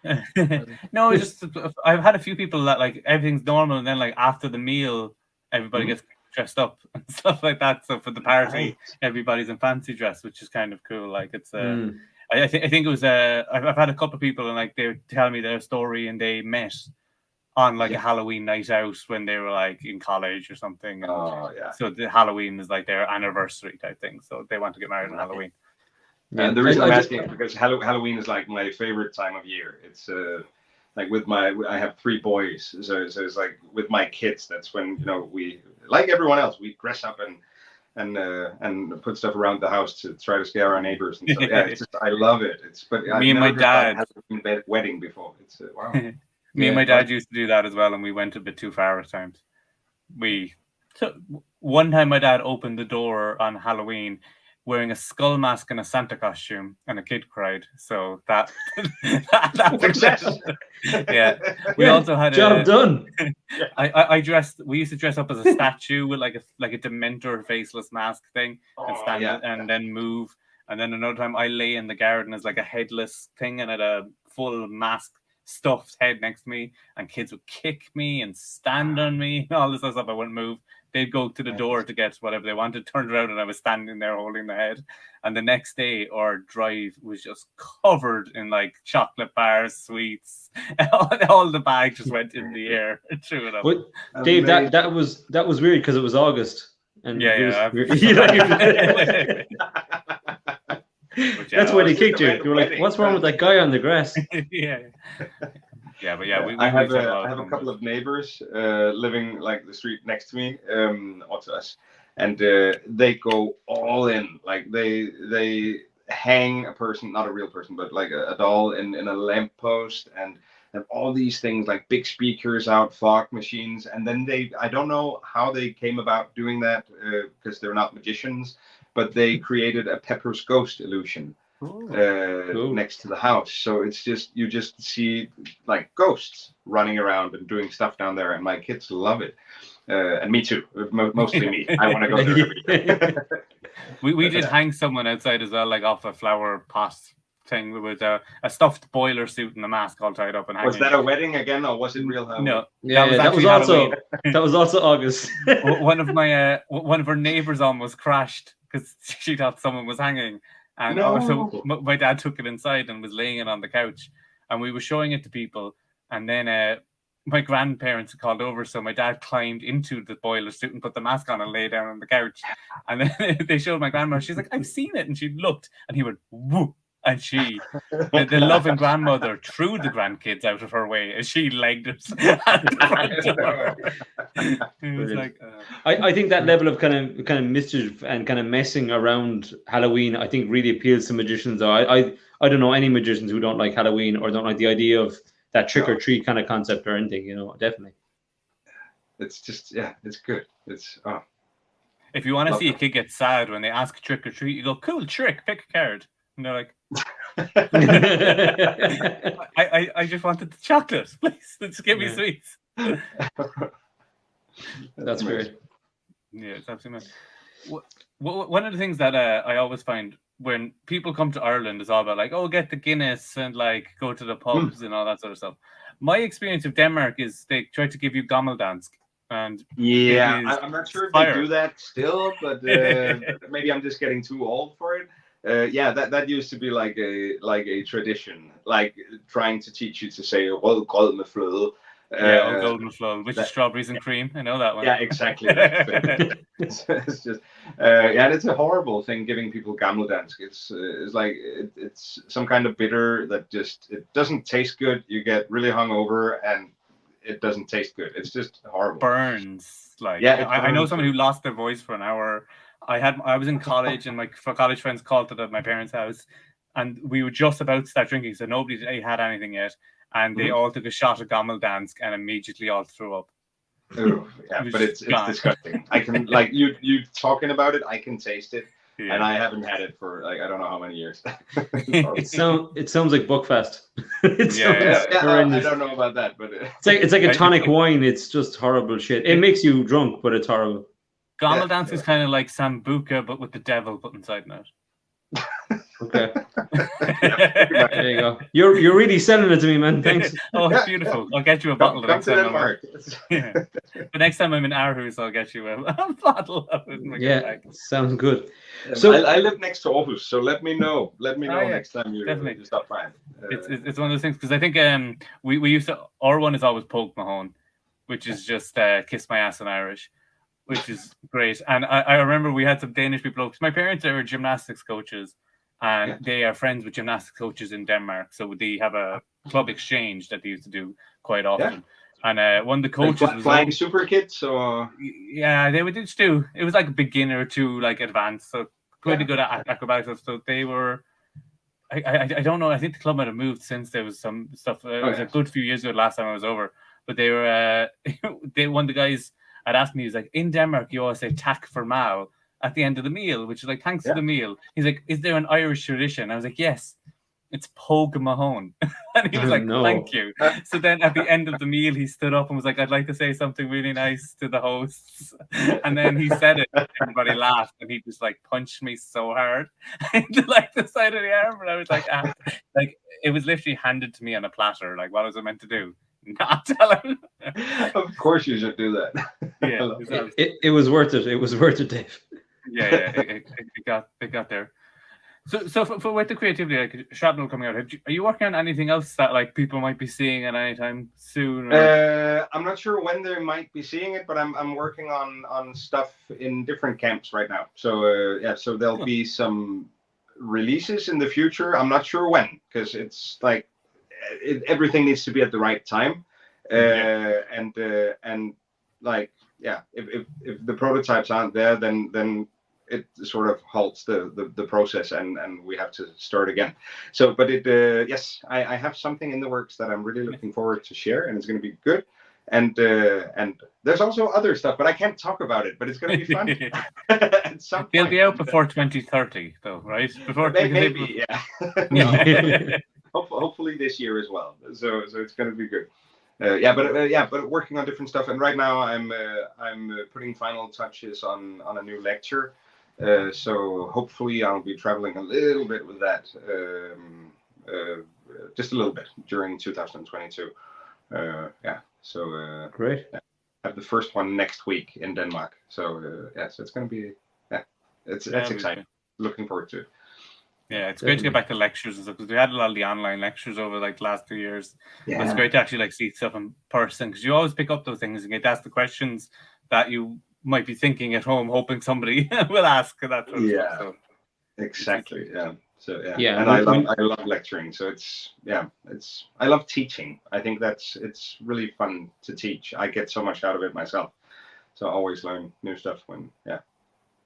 No, it's just I've had a few people that like everything's normal, and then like after the meal, everybody gets dressed up and stuff like that. So for the party, Right. everybody's in fancy dress, which is kind of cool. Like it's Mm. I think it was I've had a couple of people and like they would tell me their story and they met on like a Halloween night out when they were like in college or something. And Oh yeah. so the Halloween is like their anniversary type thing. So they want to get married on Halloween. Yeah. The reason I I'm just- asking is because Halloween is like my favorite time of year. It's like I have 3 boys, so it's like with my kids. That's when we, like everyone else, we dress up and put stuff around the house to try to scare our neighbors and stuff. Yeah, it's just I love it. Me and my dad- had a Halloween wedding before. It's wow. Me and my dad used to do that as well, and we went a bit too far at times. One time my dad opened the door on Halloween wearing a skull mask and a Santa costume, and a kid cried. So that that's Success. Yeah. We also had job done. I dressed. We used to dress up as a statue with like a Dementor faceless mask thing, and stand and then move. And then another time I lay in the garden as like a headless thing and had a full mask stuffed head next to me, and kids would kick me and stand on me and all this other stuff. I wouldn't move. They'd go to the door to get whatever they wanted, turned around, and I was standing there holding the head. And the next day, our drive was just covered in like chocolate bars, sweets. All the bags just went in the air. Threw it up. But Dave, that was weird because it was August. And Yeah. That's why they kicked you. You were like, "What's wrong with that guy on the grass?" Yeah, but yeah, we I have had a couple of neighbors living like the street next to me, or to us, and they go all in. Like they hang a person, not a real person, but like a doll in a lamppost, and all these things like big speakers out, fog machines, and then I don't know how they came about doing that because they're not magicians, but they created a Pepper's Ghost illusion next to the house. So it's you just see like ghosts running around and doing stuff down there, and my kids love it. And me too, mostly me. I want to go there every year. we did hang someone outside as well, like off a flower pot thing with a stuffed boiler suit and a mask all tied up and hanging. Was that a wedding again, or was it real Halloween? No, that was also August. One of our neighbors almost crashed because she thought someone was hanging, and so my dad took it inside and was laying it on the couch, and we were showing it to people, and then my grandparents had called over, so my dad climbed into the boiler suit and put the mask on and lay down on the couch, and then they showed my grandma. She's like, "I've seen it," and she looked, and he went, "Woo." And she, the loving grandmother, threw the grandkids out of her way as she legged it at the front door. It was like, I think that level of kind of mischief and kind of messing around Halloween, I think, really appeals to magicians. I don't know any magicians who don't like Halloween or don't like the idea of that trick or treat kind of concept or anything. Definitely. It's just it's good. It's if you want to see a kid get sad when they ask trick or treat, you go, "Cool trick, pick a card." And they're like, I just wanted the chocolate, please. Just give me sweets. That's great. Yeah, it's absolutely mad. One of the things that I always find when people come to Ireland is all about like, oh, get the Guinness and like go to the pubs and all that sort of stuff. My experience of Denmark is they try to give you gammeldansk. And I'm not sure if they do that still, but maybe I'm just getting too old for it. That used to be like a tradition, like trying to teach you to say "rød med fløde." Golden flow, which is strawberries and cream. I know that one. Yeah, exactly. It's just and it's a horrible thing giving people gammeldansk. It's like it's some kind of bitter that it doesn't taste good. You get really hungover and it doesn't taste good. It's just horrible. Burns. Like I know someone who lost their voice for an hour I was in college, and my college friends called it at my parents' house, and we were just about to start drinking, so nobody had anything yet, and they all took a shot of Gameldansk and immediately all threw up. Ooh, yeah, but it's disgusting. I can like you talking about it. I can taste it, and I haven't had it for like I don't know how many years. It sounds like Buckfast. I don't know about that, but it's like a tonic wine. It's just horrible shit. It makes you drunk, but it's horrible. Gameldansk is kind of like Sambuca, but with the devil put inside it. Okay. There you go. You're really selling it to me, man. Thanks. Oh, it's beautiful. I'll get you a bottle. Come to Denmark. The next time I'm in Aarhus, I'll get you a bottle of it. Yeah, sounds good. So I live next to Aarhus, so let me know. Let me know next time you stop by. It's one of those things because I think we used to. Our one is always Poke Mahone, which is just kiss my ass in Irish, which is great. And I remember we had some Danish people. Because my parents are gymnastics coaches. And they are friends with gymnastics coaches in Denmark. So they have a club exchange that they used to do quite often. Yeah. And one of the coaches was flying super kids, or they would just do. It was like beginner to like advanced, so pretty good at acrobatics. So they were. I don't know. I think the club might have moved since there was some stuff. It was a good few years ago. Last time I was over, but they were. One of the guys had asked me, he's like, in Denmark, you always say "tak for mal" at the end of the meal, which is like, thanks for the meal. He's like, is there an Irish tradition? I was like, yes, it's Pogue Mahone. And he was like, thank you. So then at the end of the meal, he stood up and was like, I'd like to say something really nice to the hosts. And then he said it, and everybody laughed, and he just like punched me so hard into like the side of the arm. And I was like, like it was literally handed to me on a platter. Like, what was I meant to do? Not tell him. Of course you should do that. Yeah, it was worth it. It was worth it, Dave. Yeah, it got there. So for with the creativity, like Shrapnel coming out, are you working on anything else that like people might be seeing at any time soon? I'm not sure when they might be seeing it, but I'm working on stuff in different camps right now. So so there'll be some releases in the future. I'm not sure when, because it's like everything needs to be at the right time, and like if the prototypes aren't there, then it sort of halts the process, and we have to start again. So, but yes, I have something in the works that I'm really looking forward to share, and it's going to be good. And there's also other stuff, but I can't talk about it. But it's going to be fun. They'll be out before 2030, though, right? Before maybe, yeah. Hopefully this year as well. So it's going to be good. But working on different stuff, and right now I'm putting final touches on a new lecture. So hopefully I'll be traveling a little bit with that, just a little bit during 2022. So great. I have the first one next week in Denmark. So so it's going to be it's exciting. Looking forward to it. Yeah, it's great to get back to lectures and stuff, because we had a lot of the online lectures over like the last 2 years. Yeah. But it's great to actually like see stuff in person, because you always pick up those things and get to ask the questions that you might be thinking at home, hoping somebody will ask that sort of stuff. So, exactly. Yeah. So yeah, and I love lecturing. So I love teaching. I think it's really fun to teach. I get so much out of it myself. So I always learn new stuff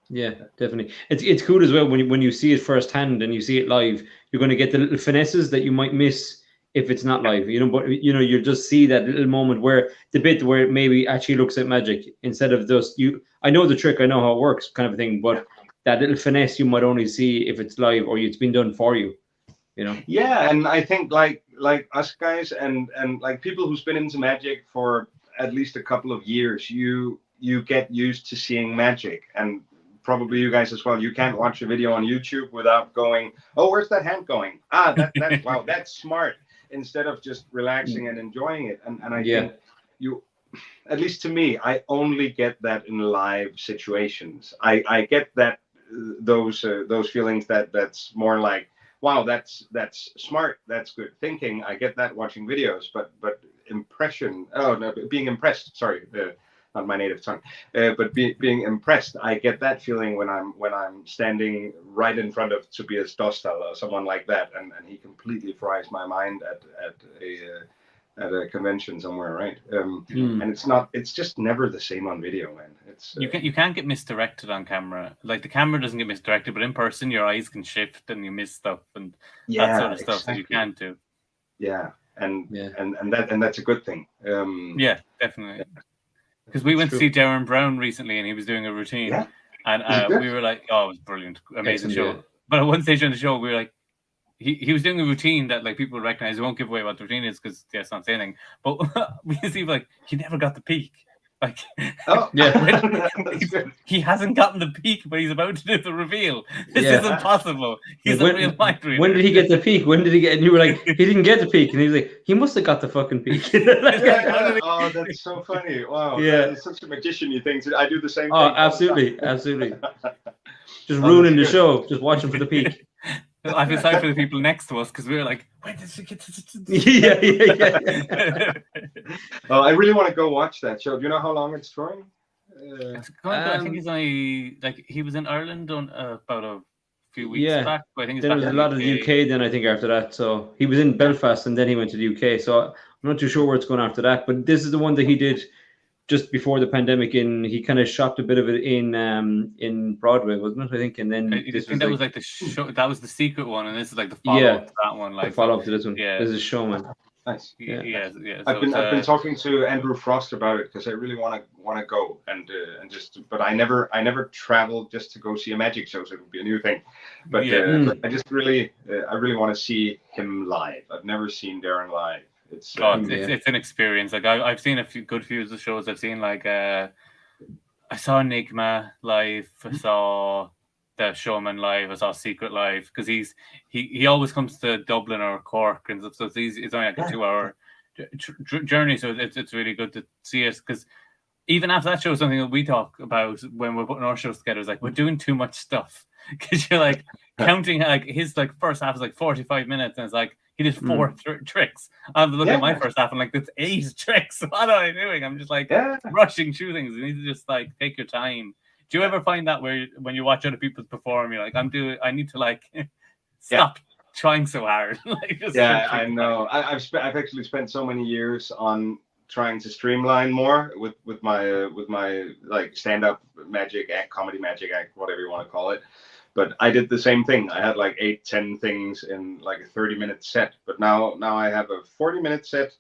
Yeah, definitely. It's cool as well when you see it firsthand and you see it live. You're going to get the little finesses that you might miss if it's not live, But you just see that little moment where the bit where it maybe actually looks like magic instead of just you. I know the trick, I know how it works, kind of a thing. But that little finesse you might only see if it's live or it's been done for you. Yeah, and I think like us guys and like people who's been into magic for at least a couple of years, you get used to seeing magic, and probably you guys as well. You can't watch a video on YouTube without going, oh, where's that hand going? That's wow, that's smart. Instead of just relaxing and enjoying it. And I think you, at least to me, I only get that in live situations. I get that those feelings that's more like, wow, that's smart, that's good thinking. I get that watching videos, but being impressed. Sorry, not my native tongue, but being impressed. I get that feeling when I'm standing right in front of Tobias Dostal or someone like that, and he completely fries my mind at at a convention somewhere, right? And it's just never the same on video, man. It's you can't get misdirected on camera. Like the camera doesn't get misdirected, but in person your eyes can shift and you miss stuff and that sort of stuff that you can't do. Yeah, and that's a good thing. Yeah, definitely. Because we went to see Darren Brown recently, and he was doing a routine, and we were like, "Oh, it was brilliant, amazing show." Yeah. But at one stage on the show, we were like, he was doing a routine that like people recognize. We won't give away what the routine is because it's not saying anything. But we see like he never got the peak. Like, he hasn't gotten the peak, but he's about to do the reveal. This isn't possible. He's a real mind reader. When did he get the peak? When did he get? And you were like, he didn't get the peak, and he was like, he must have got the fucking peak. Oh, that's so funny! Wow, yeah, he's such a magician. You think I do the same thing? Oh, absolutely. Just ruining the show, just watching for the peak. I feel sorry for the people next to us because we were like, when did she get to... yeah. Well, I really want to go watch that show. Do you know how long it's going? I think he's only like he was in Ireland on about a few weeks back. But I think there was a lot of the UK then. I think after that, so he was in Belfast and then he went to the UK. So I'm not too sure where it's going after that. But this is the one that he did just before the pandemic. He kind of shopped a bit of it in Broadway, wasn't it? I think, and then I think that was like the show. That was the secret one, and this is like the follow up to that one. Like the follow up to this one. Yeah, this is Showman. Nice. Yeah. I've been talking to Andrew Frost about it because I really want to go and just, but I never traveled just to go see a magic show, so it would be a new thing. But I just really want to see him live. I've never seen Darren live. It's an experience. Like I've seen a few of the shows. I've seen like I saw Enigma live. I saw the Showman live. I saw Secret live because he always comes to Dublin or Cork and stuff. So it's easy. It's only like a 2-hour journey. So it's really good to see us because even after that show, something that we talk about when we're putting our shows together is like we're doing too much stuff because you're like counting like his like first half is like 45 minutes and it's like. He did 4 tricks. I'm looking at my first half and like, that's 8 tricks. What am I doing? I'm just like rushing through things. You need to just like take your time. Do you ever find that where when you watch other people perform, you're like, I need to like stop trying so hard. Like, I know. I've actually spent so many years on trying to streamline more with my like stand-up magic act, comedy magic act, whatever you want to call it. But I did the same thing. I had like 8-10 things in like a 30-minute set. But now I have a 40-minute set.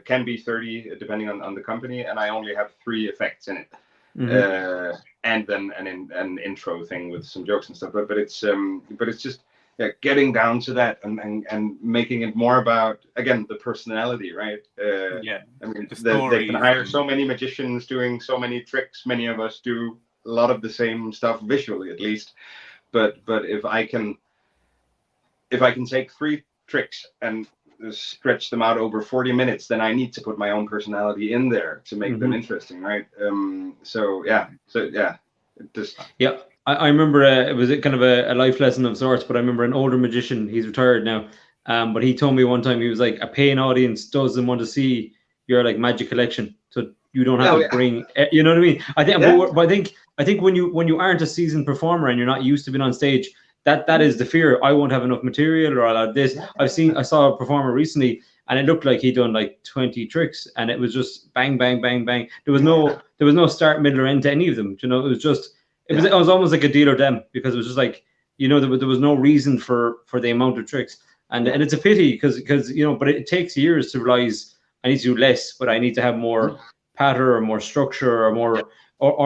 Can be 30 depending on the company, and I only have 3 effects in it, and then an intro thing with some jokes and stuff. But it's just getting down to that and making it more about again the personality, right? I mean, they can hire so many magicians doing so many tricks. Many of us do a lot of the same stuff visually, at least. But if I can take 3 tricks and stretch them out over 40 minutes, then I need to put my own personality in there to make them interesting, right? I remember it was kind of a life lesson of sorts, but I remember an older magician, he's retired now, but he told me one time, he was like, a paying audience doesn't want to see your like magic collection, so you don't have to bring, you know what I mean? I think when you aren't a seasoned performer and you're not used to being on stage, that is the fear. I won't have enough material, or I'll have this. I saw a performer recently, and it looked like he'd done like 20 tricks, and it was just bang, bang, bang, bang. There was no start, middle, or end to any of them. You know, it was almost like a deal or dem, because it was just like, you know, there was no reason for the amount of tricks, and it's a pity because you know, but it takes years to realize I need to do less, but I need to have more pattern or more structure or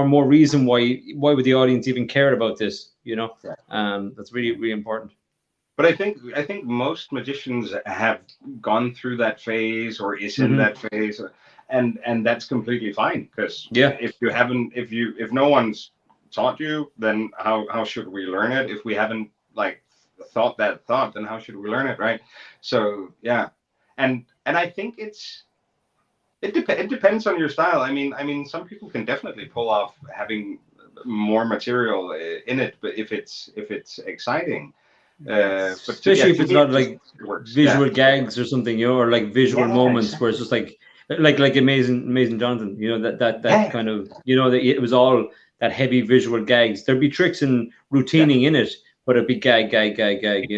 more reason why would the audience even care about this, you know? That's really, really important. But I think most magicians have gone through that phase or is in that phase, and that's completely fine, because if no one's taught you, then how should we learn it? If we haven't like thought that thought, then how should we learn it, right? So and I think it depends on your style. I mean, some people can definitely pull off having more material in it, but if it's exciting, especially if it's not like visual gags or something, you know, or like visual moments where it's just like Amazing Jonathan, you know, that kind of, you know, that it was all that heavy visual gags. There'd be tricks and routining in it, but it'd be gag. You It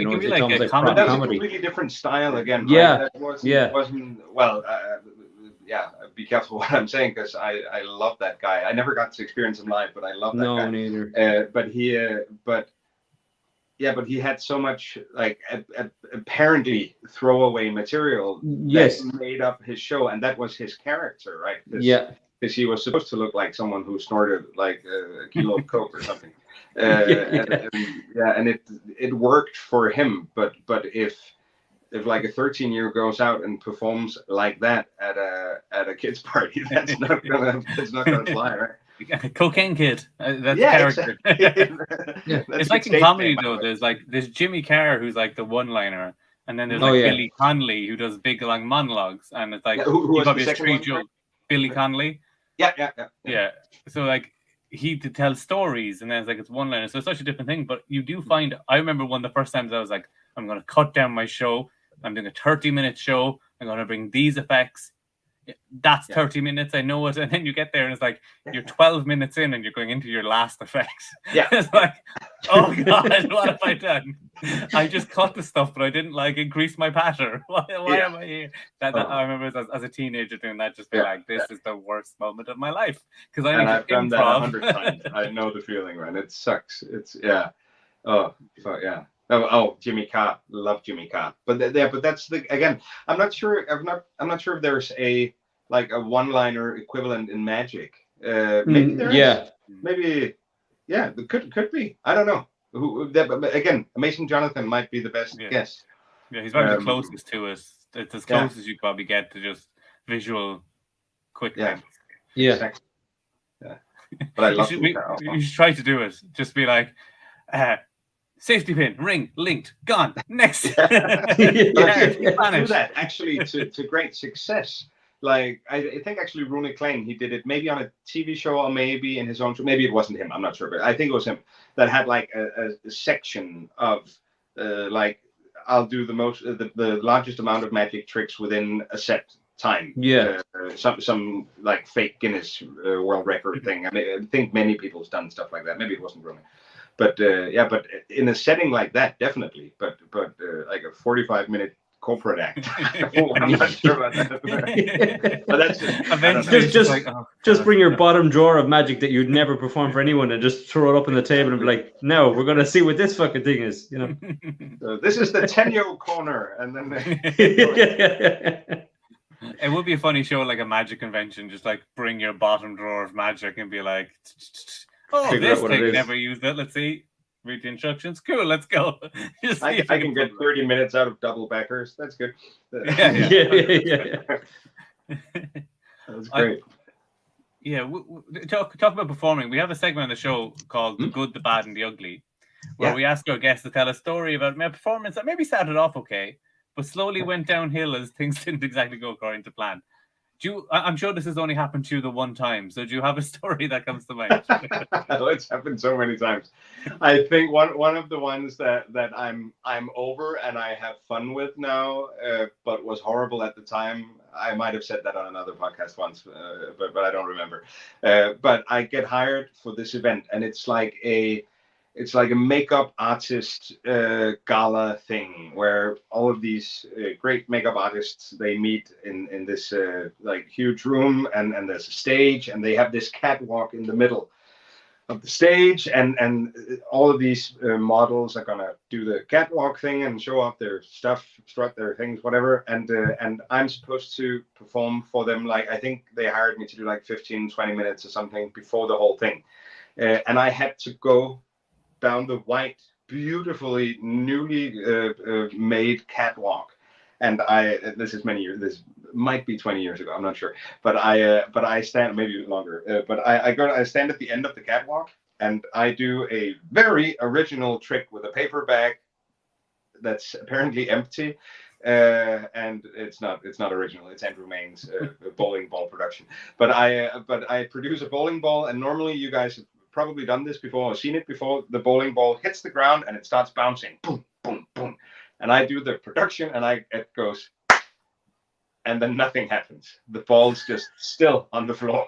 know, can be it's like almost a like comedy. prop That's a comedy. completely different style again. Yeah, Right? That wasn't well. Yeah, be careful what I'm saying because I love that guy. I never got to experience him live, but I love that guy. No, neither. But he had so much like apparently throwaway material Yes. that made up his show, and that was his character, right? Yeah. Because he was supposed to look like someone who snorted like a kilo of coke or something. And it worked for him, but if like a 13-year goes out and performs like that at a kid's party, that's not gonna fly, right? Cocaine Kid. That's Yeah, character. Exactly. It's like in comedy though. There's Jimmy Carr who's like the one-liner, and then there's Billy Connolly who does big long monologues, and it's like who he was probably the has second three one? jokes. Billy Connolly. Yeah. So like he tells stories, and then it's like it's one-liner. So it's such a different thing. But you do find. I remember one of the first times I was like, I'm going to cut down my show. I'm doing a 30-minute show. I'm going to bring these effects. That's 30 minutes. I know it. And then you get there and it's like you're 12 minutes in and you're going into your last effects. Yeah. It's like, oh God, what have I done? I just cut the stuff, but I didn't like increase my patter. Why am I here? I remember as a teenager doing that, just being like, this is the worst moment of my life. Because I've done that 100 times. I know the feeling, man. It sucks. It's Oh, so yeah. Oh, Jimmy Carr, love Jimmy Carr. But that's again. I'm not sure. I'm not sure if there's a one-liner equivalent in magic. Maybe there is. Maybe, yeah. It could be. I don't know. But again, Amazing Jonathan might be the best guess. Yeah, he's probably the closest to us. It's as close as you probably get to just visual quick things. Yeah. Exactly. Yeah. But I love you should try to do it. Just be like. Safety pin, ring, linked, gone. Next. Do that actually to great success. Like I think actually Rooney Klein, he did it maybe on a TV show or maybe in his own show. Maybe it wasn't him. I'm not sure, but I think it was him that had like a section of like I'll do the largest amount of magic tricks within a set time. Yeah. Some like fake Guinness world record thing. I mean, I think many people's done stuff like that. Maybe it wasn't Rooney. But but in a setting like that, definitely. But like a 45-minute corporate act, I'm not sure about that. But that's just bring your bottom drawer of magic that you'd never perform for anyone and just throw it up on the table and be like, "No, we're gonna see what this fucking thing is." You know. So this is the Tenyo corner, and then. It would be a funny show, like a magic convention. Just like bring your bottom drawer of magic and be like. Oh, this thing never used it. Let's see. Read the instructions. Cool, let's go. I can get 30 minutes out of double backers. That's good. Yeah. That's great. Talk about performing. We have a segment on the show called The Good, the Bad, and the Ugly, where we ask our guests to tell a story about a performance that maybe started off okay, but slowly went downhill as things didn't exactly go according to plan. I'm sure this has only happened to you the one time. So do you have a story that comes to mind? It's happened so many times. I think one of the ones that I'm over and I have fun with now, but was horrible at the time. I might have said that on another podcast once, but I don't remember. But I get hired for this event, and it's like a makeup artist gala thing where all of these great makeup artists, they meet in this like huge room, and there's a stage, and they have this catwalk in the middle of the stage, and all of these models are gonna do the catwalk thing and show off their stuff, strut their things, whatever, and I'm supposed to perform for them. Like I think they hired me to do like 15-20 minutes or something before the whole thing, and I had to go down the white, beautifully newly made catwalk, and this is many years. This might be 20 years ago. I'm not sure, but I stand maybe longer. But I stand at the end of the catwalk, and I do a very original trick with a paper bag that's apparently empty. And it's not original. It's Andrew Main's bowling ball production. But I produce a bowling ball, and normally you guys have probably done this before or seen it before. The bowling ball hits the ground and it starts bouncing, boom, boom, boom. And I do the production, and it goes, and then nothing happens. The ball's just still on the floor.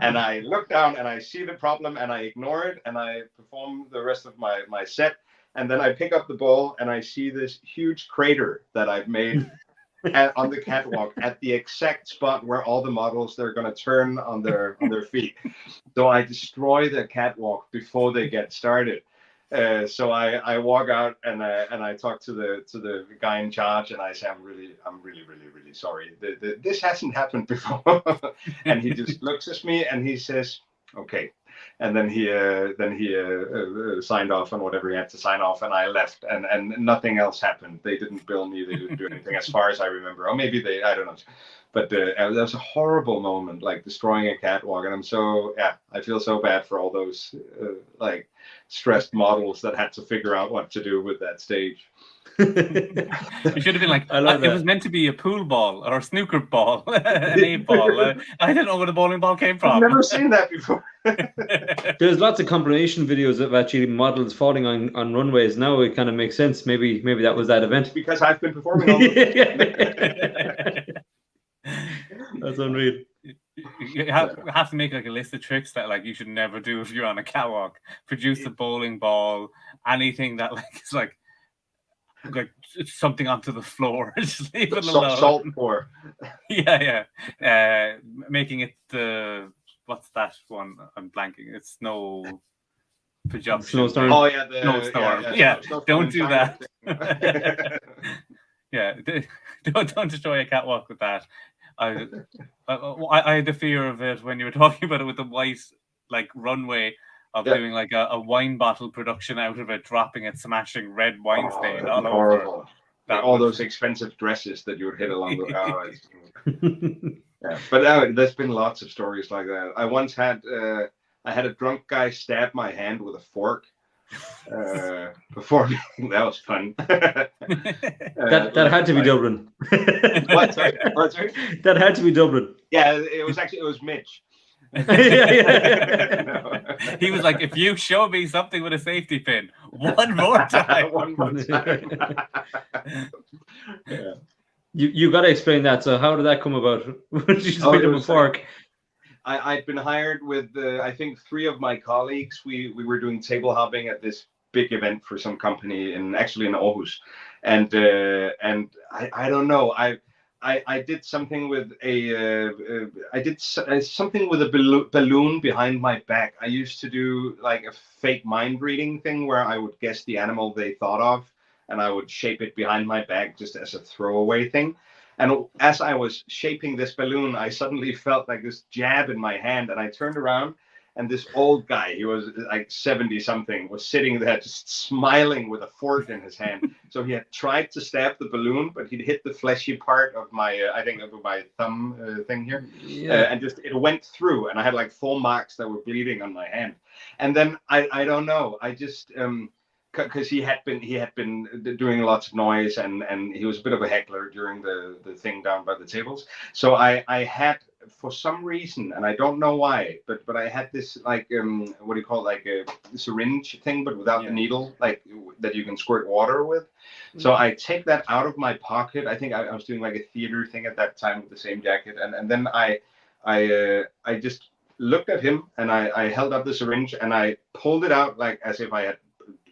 And I look down and I see the problem and I ignore it and I perform the rest of my set. And then I pick up the ball and I see this huge crater that I've made on the catwalk at the exact spot where all the models, they're going to turn on their feet. So I destroy the catwalk before they get started. So I walk out and I talk to the guy in charge and I say, I'm really sorry. This hasn't happened before. And he just looks at me and he says, okay. And then he signed off on whatever he had to sign off, and I left, and nothing else happened. They didn't bill me. They didn't do anything, as far as I remember. Or maybe they, I don't know. But that was a horrible moment, like destroying a catwalk. And I feel so bad for all those like stressed models that had to figure out what to do with that stage. You should have been like, it was meant to be a pool ball or a snooker ball, an 8-ball. I didn't know where the bowling ball came from. I've never seen that before. There's lots of compilation videos of actually models falling on runways. Now it kind of makes sense. Maybe that was that event. Because I've been performing all those. That's unreal. You have to make like a list of tricks that like you should never do if you're on a catwalk. Produce a bowling ball, anything that like is like something onto the floor. Just leave it alone. Salt pour. Yeah. Making it the what's that one? I'm blanking. It's snow projection. Snowstorm. Oh yeah, snowstorm. Don't do that. Don't destroy a catwalk with that. I had the fear of it when you were talking about it with the white like runway of doing like a wine bottle production out of it, dropping it, smashing red wine stain all over. All those expensive dresses that you would hit along the But there's been lots of stories like that. I once had I had a drunk guy stab my hand with a fork before me. That was fun. that had to be Dublin. What? Sorry? That had to be Dublin. Yeah, it was Mitch. No. He was like, if you show me something with a safety pin one more time. Yeah. You got to explain that. So how did that come about? You just made him a fork. I'd been hired with I think 3 of my colleagues. We were doing table hopping at this big event for some company actually in Aarhus, and I don't know. I did something with something with a balloon behind my back. I used to do like a fake mind reading thing where I would guess the animal they thought of, and I would shape it behind my back just as a throwaway thing. And as I was shaping this balloon, I suddenly felt like this jab in my hand, and I turned around, and this old guy, he was like 70 something, was sitting there just smiling with a fork in his hand. So he had tried to stab the balloon, but he'd hit the fleshy part of my, I think of my thumb thing here, and just it went through, and I had like 4 marks that were bleeding on my hand. And then I don't know, I just because he had been doing lots of noise, and he was a bit of a heckler during the thing down by the tables. So I had, for some reason, and I don't know why, but I had this like what do you call it, like a syringe thing, but without the needle, like that you can squirt water with. So I take that out of my pocket. I think I was doing like a theater thing at that time with the same jacket, and then I just looked at him, and I held up the syringe, and I pulled it out like as if I had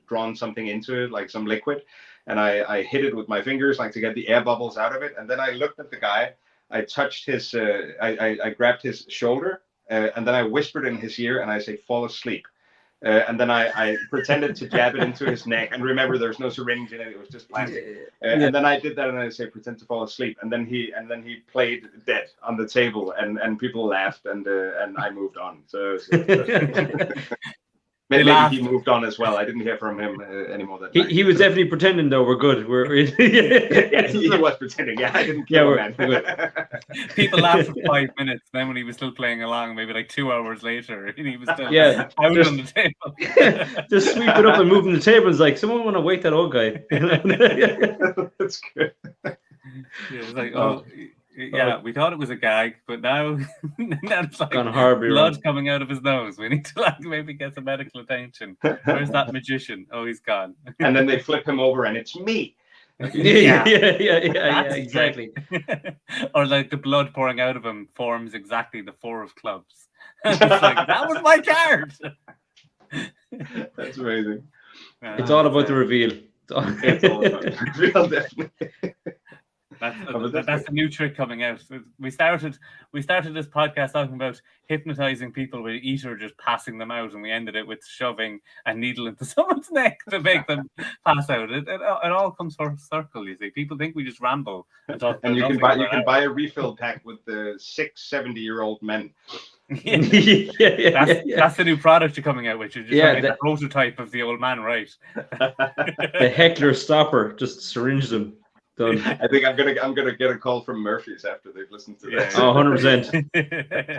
drawn something into it, like some liquid, and I hit it with my fingers, like to get the air bubbles out of it. And then I looked at the guy, I touched his, I grabbed his shoulder, and then I whispered in his ear, and I say, fall asleep. And then I pretended to jab it into his neck. And remember, there's no syringe in it; it was just plastic. And then I did that, and I say, pretend to fall asleep. And then he played dead on the table, and people laughed, and I moved on. So maybe he moved on as well. I didn't hear from him anymore that night. He was definitely pretending, though. We're good. Yeah, he was pretending. Yeah, I didn't kill him. People laughed for 5 minutes. Then when he was still playing along, maybe like 2 hours later, and he was still out on the table. Just sweep it up and moving the table. It's like, someone want to wake that old guy. That's good. It's like, we thought it was a gag, but now it's like blood coming out of his nose. We need to like maybe get some medical attention. Where's that magician? Oh, he's gone. And then they flip him over, and it's me. Yeah, That's exactly. Or like the blood pouring out of him forms exactly the 4 of clubs. It's like, that was my card. That's amazing. It's all about the reveal. It's all about the real, definitely. That's the new trick coming out. We started this podcast talking about hypnotizing people with ether, just passing them out, and we ended it with shoving a needle into someone's neck to make them pass out. It all comes full circle. You see, people think we just ramble and talk. And you can buy a refill pack with the 6 70-year-old men. That's the new product you're coming out with. You're just trying to get the prototype of the old man, right? The heckler stopper, just syringe them. Done. I think I'm gonna get a call from Murphy's after they've listened to this. Oh, 100%.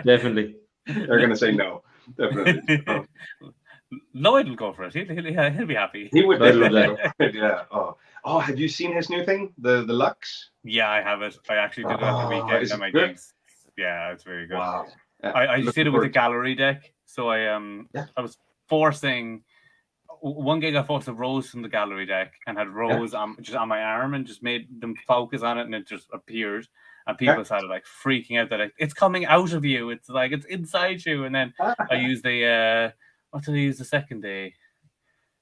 Definitely. They're gonna say no. Definitely. Lloyd will go for it. He'll be happy. He would definitely. Yeah. Oh, have you seen his new thing? The Lux? Yeah, I have it. I actually did it on the weekend at my gigs. Yeah, it's very good. Wow. I did it with a gallery deck. So I was forcing one gig. I forced a rose from the gallery deck and had rose just on my arm and just made them focus on it, and it just appeared. And people started like freaking out that it's coming out of you. It's like it's inside you. And then I used the what did I use the second day?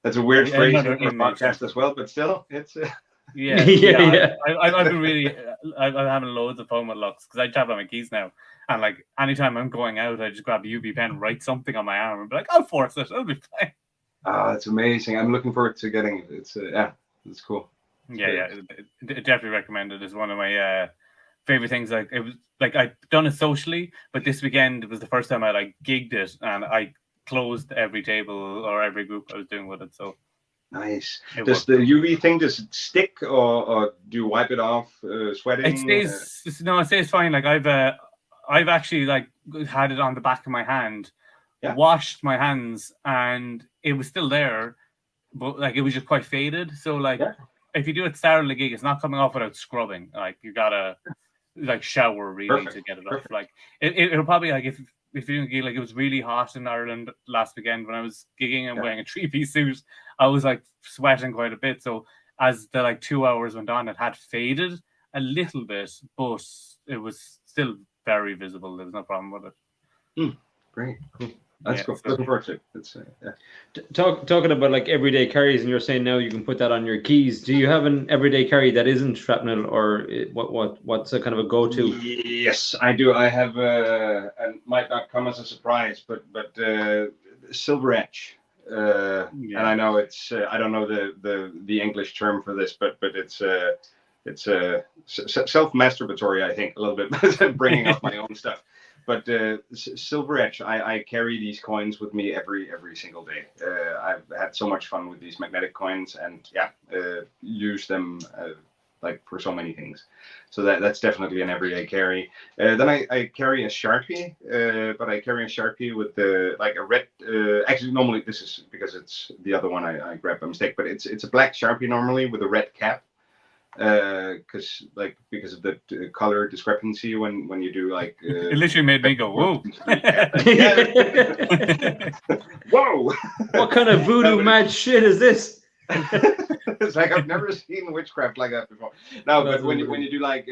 That's a weird phrase for a podcast as well, but still, it's. Yeah. I've been really. I'm having loads of fun with Lux because I tap on my keys now, and like anytime I'm going out, I just grab a UV pen, write something on my arm, and be like, "I'll force it. It'll be fine." That's amazing. I'm looking forward to getting it. It's it's cool. Definitely recommend it. It's one of my favorite things. Like it was like I've done it socially, but this weekend it was the first time I like gigged it, and I closed every table or every group I was doing with it. So nice. Does the UV thing just stick, or do you wipe it off sweating? It stays fine. Like I've actually like had it on the back of my hand. Washed my hands and it was still there, but like it was just quite faded. So like if you do it starting the gig, it's not coming off without scrubbing. Like you gotta like shower really to get it off. Like it'll probably like if you're doing a gig, like it was really hot in Ireland last weekend when I was gigging and wearing a 3-piece suit, I was like sweating quite a bit. So as the like 2 hours went on, it had faded a little bit, but it was still very visible. There was no problem with it. Great, cool. That's cool. Looking forward to it. It's talking about like everyday carries, and you're saying now you can put that on your keys. Do you have an everyday carry that isn't shrapnel, or what's a kind of a go-to? Yes, I do. I have and might not come as a surprise, but silver etch. And I know it's I don't know the English term for this, but it's self-masturbatory, I think, a little bit, bringing up my own stuff. But silver etch, I carry these coins with me every single day. I've had so much fun with these magnetic coins, and use them like for so many things. So that's definitely an everyday carry. Then I carry a Sharpie, but I carry a Sharpie with like a red. Actually, normally this is because it's the other one I grabbed by mistake, but it's a black Sharpie normally with a red cap. Because of the color discrepancy when you do like it literally made me go whoa. Whoa, what kind of voodoo mad shit is this? It's like I've never seen witchcraft like that before. No, but when you do like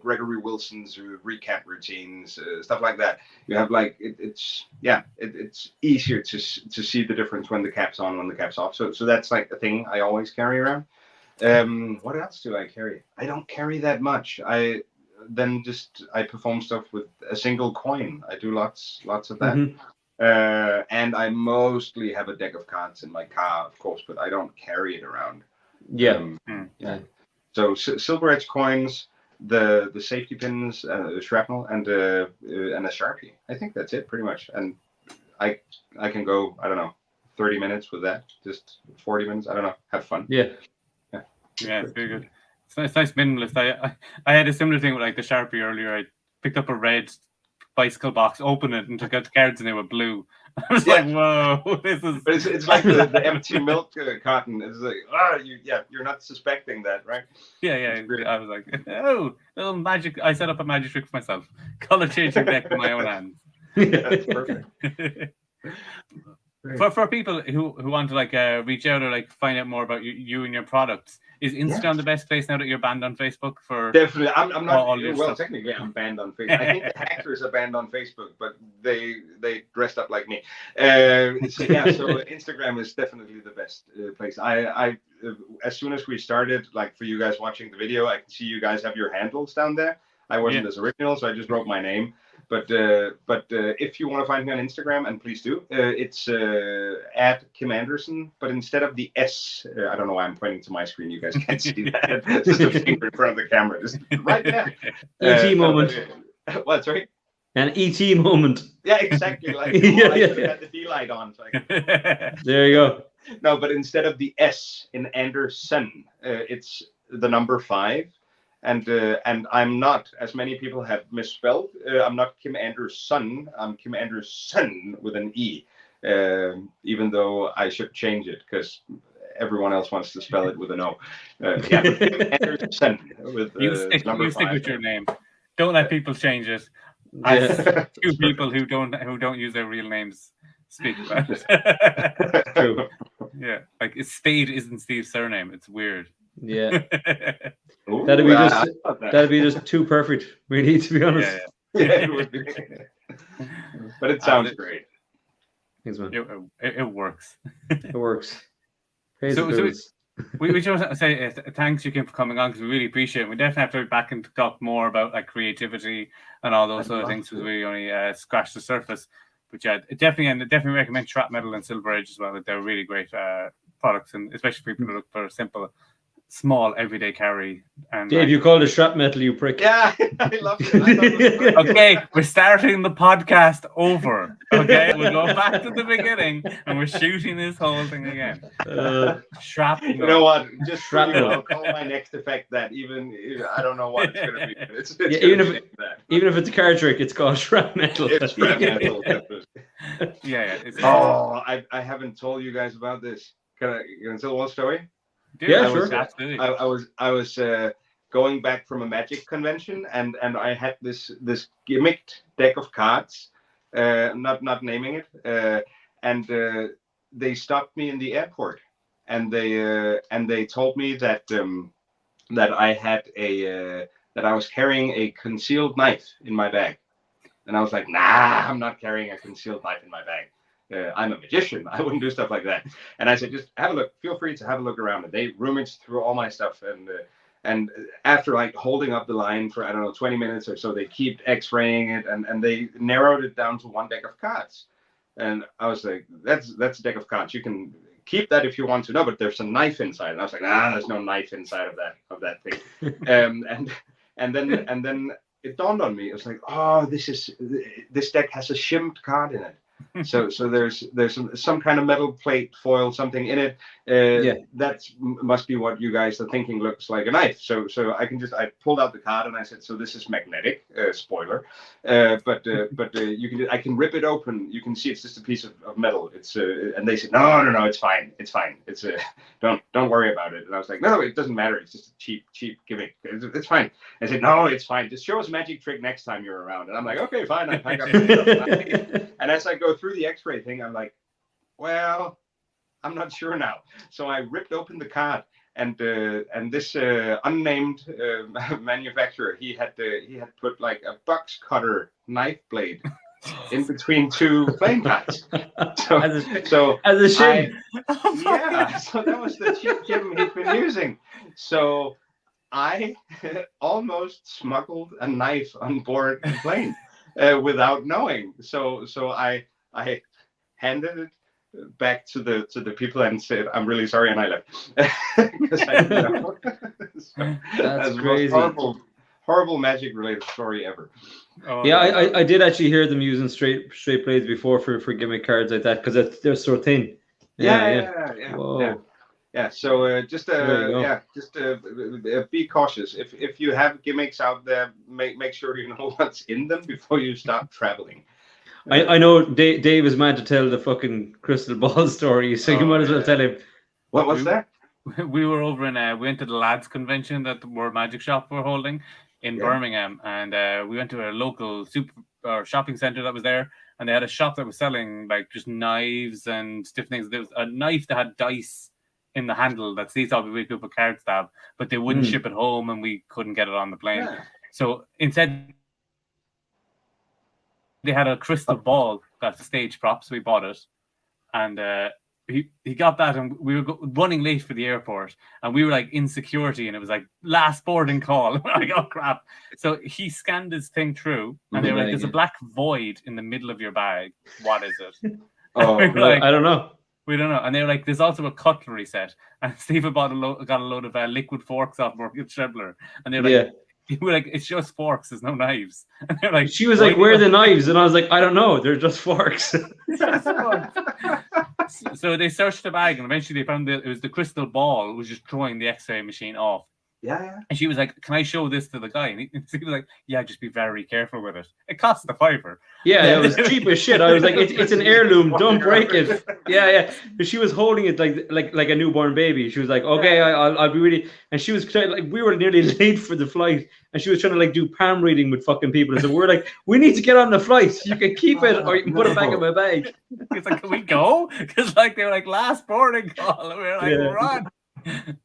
Gregory Wilson's recap routines, stuff like that, you have like it's easier to see the difference when the cap's on, when the cap's off. So that's like a thing I always carry around. What else do I carry? I don't carry that much. I perform stuff with a single coin. I do lots of that. Mm-hmm. And I mostly have a deck of cards in my car, of course, but I don't carry it around. So silver edge coins, the safety pins, the shrapnel, and a Sharpie. I think that's it pretty much. And I can go, I don't know, 30 minutes with that, just 40 minutes. I don't know, have fun. Yeah, it's very good. It's nice minimalist. I had a similar thing with like the Sharpie earlier. I picked up a red bicycle box, opened it, and took out the cards, and they were blue. I was like, "Whoa, this is." But it's like the empty milk carton. It's like, you're not suspecting that, right? Yeah. I was like, "Oh, little magic!" I set up a magic trick for myself. Color changing deck in my own hands. Yeah, that's perfect. For people who want to like reach out or like find out more about you and your products, is Instagram the best place now that you're banned on Facebook? For Definitely, I'm not. all your Well, stuff? technically, I'm banned on Facebook. I think the hackers are banned on Facebook, but they dressed up like me. So Instagram is definitely the best place. I as soon as we started, like for you guys watching the video, I can see you guys have your handles down there. I wasn't as original, so I just wrote my name. But if you want to find me on Instagram, and please do, it's at Kim Andersen. But instead of the S, I don't know why I'm pointing to my screen. You guys can't see that. Just a finger in front of the camera, just right there. ET moment. What's right? An ET moment. Yeah, exactly. Like I should have had the D light on. So There you go. No, but instead of the S in Andersen, it's the number 5. And I'm not, as many people have misspelled, I'm not Kim Andersen, I'm Kim Andersen with an E, even though I should change it because everyone else wants to spell it with an O. Kim Andersen with you stick with your name. Don't let people change it. Yeah. Two people who don't use their real names speak about it. True. Yeah, like Spade isn't Steve's surname. It's weird. Yeah. Ooh, That'd be just too perfect, really, to be honest. Yeah. Yeah, it would be. But it sounds great. Thanks, man. It works. It works. We just want to say thanks you, Kim, for coming on because we really appreciate it. We definitely have to be back and talk more about like creativity and all those sort of things because we only scratched the surface. But yeah, definitely recommend Shrapnel and Silver Edge as well. They're really great products, and especially for people who look for a simple, small, everyday carry. And Dave, you called it Shrapnel, you prick. Yeah, I love it. Okay, we're starting the podcast over. Okay, we'll go back to the beginning and we're shooting this whole thing again. Shrapnel. You know what? Just Shrapnel. I'll call my next effect that. Even I don't know what it's going to be. It's even if it's a card trick, it's called Shrapnel. It's Shrapnel. Yeah. I haven't told you guys about this. Can I tell one story? Dude, Yeah, sure. absolutely. I was going back from a magic convention, and I had this gimmicked deck of cards, not naming it, and they stopped me in the airport, and they told me that I had that I was carrying a concealed knife in my bag, and I was like, nah, I'm not carrying a concealed knife in my bag. I'm a magician. I wouldn't do stuff like that. And I said, just have a look. Feel free to have a look around. And they rummaged through all my stuff. And after like holding up the line for, I don't know, 20 minutes or so, they keep x-raying it and they narrowed it down to one deck of cards. And I was like, that's a deck of cards. You can keep that if you want to. No, but there's a knife inside. And I was like, there's no knife inside of that thing. And then it dawned on me. It was like, this deck has a shimmed card in it. So there's some kind of metal plate foil, something in it. That must be what you guys are thinking looks like a knife. So I pulled out the card and I said, so this is magnetic. Spoiler. But I can rip it open. You can see it's just a piece of metal. It's and they said, no, it's fine. It's don't worry about it. And I was like, no, it doesn't matter. It's just a cheap gimmick. It's fine. I said, no, it's fine. Just show us a magic trick next time you're around. And I'm like, okay, fine. I pack up the stuff. And as I go through the x-ray thing, I'm like, well, I'm not sure now. So I ripped open the card, and this unnamed manufacturer, he had put like a box cutter knife blade in between two playing cards. So as a shame. So that was the cheap gem he'd been using. So I almost smuggled a knife on board the plane without knowing. So I handed it back to the people and said, "I'm really sorry," and I left. Because I didn't know. That's crazy. The most horrible magic related story ever. I did actually hear them using straight blades before for gimmick cards like that because they're so thin. Yeah. So just be cautious. If you have gimmicks out there, make sure you know what's in them before you start traveling. I know Dave is mad to tell the fucking crystal ball story, so you might as well tell him. What was that? We were over in we went to the lads convention that World Magic Shop were holding in Birmingham, and we went to a local or shopping center that was there, and they had a shop that was selling like just knives and different things. There was a knife that had dice in the handle that Steve thought we could put cards to have, but they wouldn't ship it home, and we couldn't get it on the plane. Yeah. So instead, they had a crystal ball that's the stage prop, so we bought it, and he got that, and we were running late for the airport, and we were like in security, and it was like last boarding call. We're like, oh crap! So he scanned his thing through, and they were like, "There's a black void in the middle of your bag. What is it?" Oh, we were like, I don't know. We don't know. And they were like, "There's also a cutlery set." And Steve got a load of liquid forks off Morgan Shrebler, and they were like, we're like, "It's just forks. There's no knives." And they're like, she was like, "Where are the knives?" And I was like, "I don't know. They're just forks." So they searched the bag, and eventually they found that it was the crystal ball was just throwing the X-ray machine off. Yeah. And she was like, "Can I show this to the guy?" And he was like, "Yeah, just be very careful with it. It costs a $5." Yeah, it was cheap as shit. I was like, it's an heirloom. Don't break it. Yeah. But she was holding it like a newborn baby. She was like, "Okay, I'll be ready." And she was like, we were nearly late for the flight, and she was trying to like do palm reading with fucking people. And so we're like, "We need to get on the flight. You can keep it, or you can put it back in my bag." It's like, "Can we go?" Because like they were like last boarding call, and we were like, "Run!"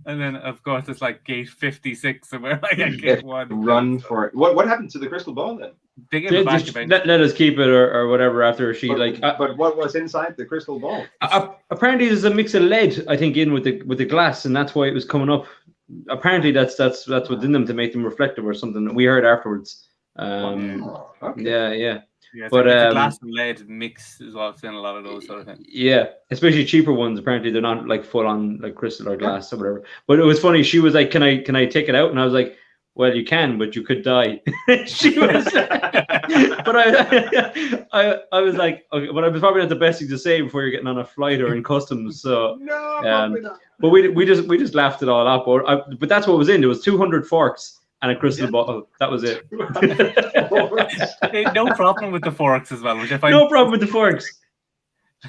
And then of course it's like gate 56, and we're like at gate 1. Run for it. What happened to the crystal ball then? They gave it back Just let us keep it or whatever after she But what was inside the crystal ball? Apparently there's a mix of lead, I think, in with the glass, and that's why it was coming up. Apparently that's what's in them to make them reflective or something. We heard afterwards. Okay. Yeah. Yeah, but it's a glass and lead mix is what's in a lot of those sort of things. Yeah, especially cheaper ones. Apparently they're not like full on like crystal or glass or whatever. But it was funny. She was like, "Can I take it out?" And I was like, "Well, you can, but you could die." She was, but I was like, "Okay," but I was probably not the best thing to say before you're getting on a flight or in customs. So No, probably not. but we just laughed it all up. But that's what was in. There was 200 forks and a crystal ball. That was it. No problem with the forks as well, which I find No problem with the forks.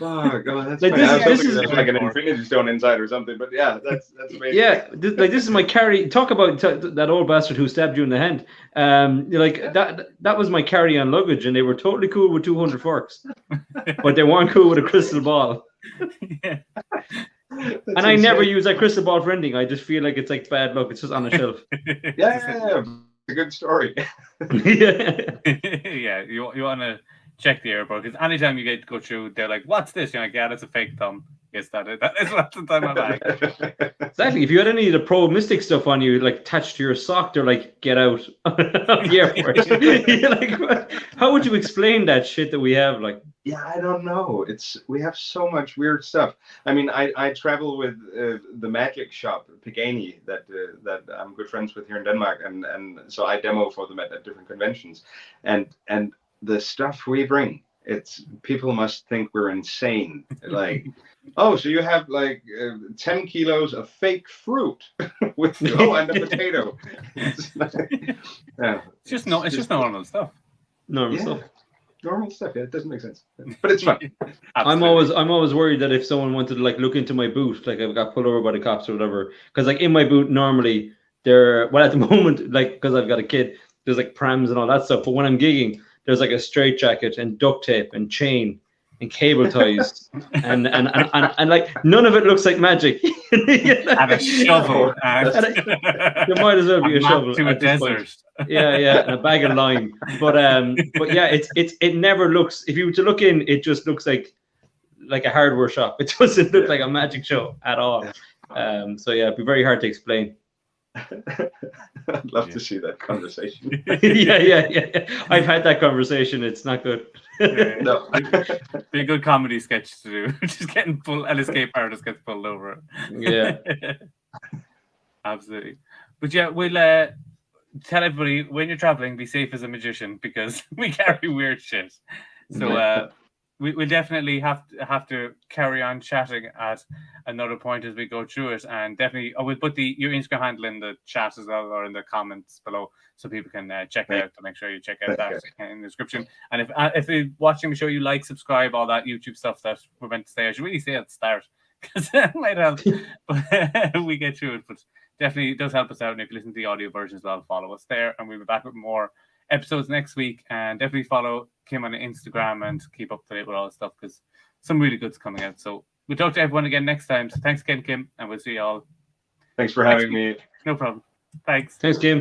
Oh god, that's Like, funny. this is there's like an infinity stone inside or something. But yeah, that's amazing. Yeah, this is my carry. Talk about that old bastard who stabbed you in the hand. That was my carry-on luggage, and they were totally cool with 200 forks, but they weren't cool with a crystal ball. Yeah. And I never use that crystal ball for anything. I just feel like it's like bad luck. It's just on a shelf. Yeah. It's a good story. Yeah, you want to check the airport, because anytime you get to go through, they're like, "What's this?" You're like, "Yeah, that's a fake thumb." Yes, that is what's inside my bag. Exactly. If you had any of the Pro Mystic stuff on you, like attached to your sock, they're like, "Get out of the airport." You're like, how would you explain that shit that we have? Like, Yeah, I don't know. We have so much weird stuff. I mean, I travel with the magic shop Pagani that I'm good friends with here in Denmark, and so I demo for them at different conventions, and the stuff we bring, people must think we're insane. Like, oh, so you have like 10 kilos of fake fruit with and a potato. It's just normal stuff. normal stuff. Normal stuff. Yeah, it doesn't make sense, but it's fun. I'm always worried that if someone wanted to like look into my boot, like I've got pulled over by the cops or whatever, because like in my boot normally at the moment, like because I've got a kid, there's like prams and all that stuff, but when I'm gigging, there's like a straight jacket and duct tape and chain and cable ties and like none of it looks like magic. And a shovel. There might as well be a shovel to a at this point. desert. Yeah, and a bag of lime. But yeah, it never looks. If you were to look in, it just looks like a hardware shop. It doesn't look like a magic show at all. So yeah, it'd be very hard to explain. I'd love to see that conversation. Yeah. I've had that conversation. It's not good. No. Be a good comedy sketch to do. Just getting an escape artist gets pulled over. Yeah. Absolutely. But yeah, we'll tell everybody when you're traveling, be safe as a magician, because we carry weird shit. So we'll definitely have to carry on chatting at another point as we go through it, and definitely we'll put your Instagram handle in the chat as well, or in the comments below, so people can check it out. To make sure you check out that in the description. And if you're watching the show, you like, subscribe, all that YouTube stuff that we're meant to say. I should really say at the start, because that might help. But we get through it. But definitely it does help us out. And if you listen to the audio version as well, follow us there, and we'll be back with more episodes next week, and definitely follow Kim on Instagram and keep up to date with all the stuff because some really good's coming out. So we'll talk to everyone again next time. So thanks again, Kim, and we'll see you all. Thanks for having me. No problem. Thanks. Thanks, Kim.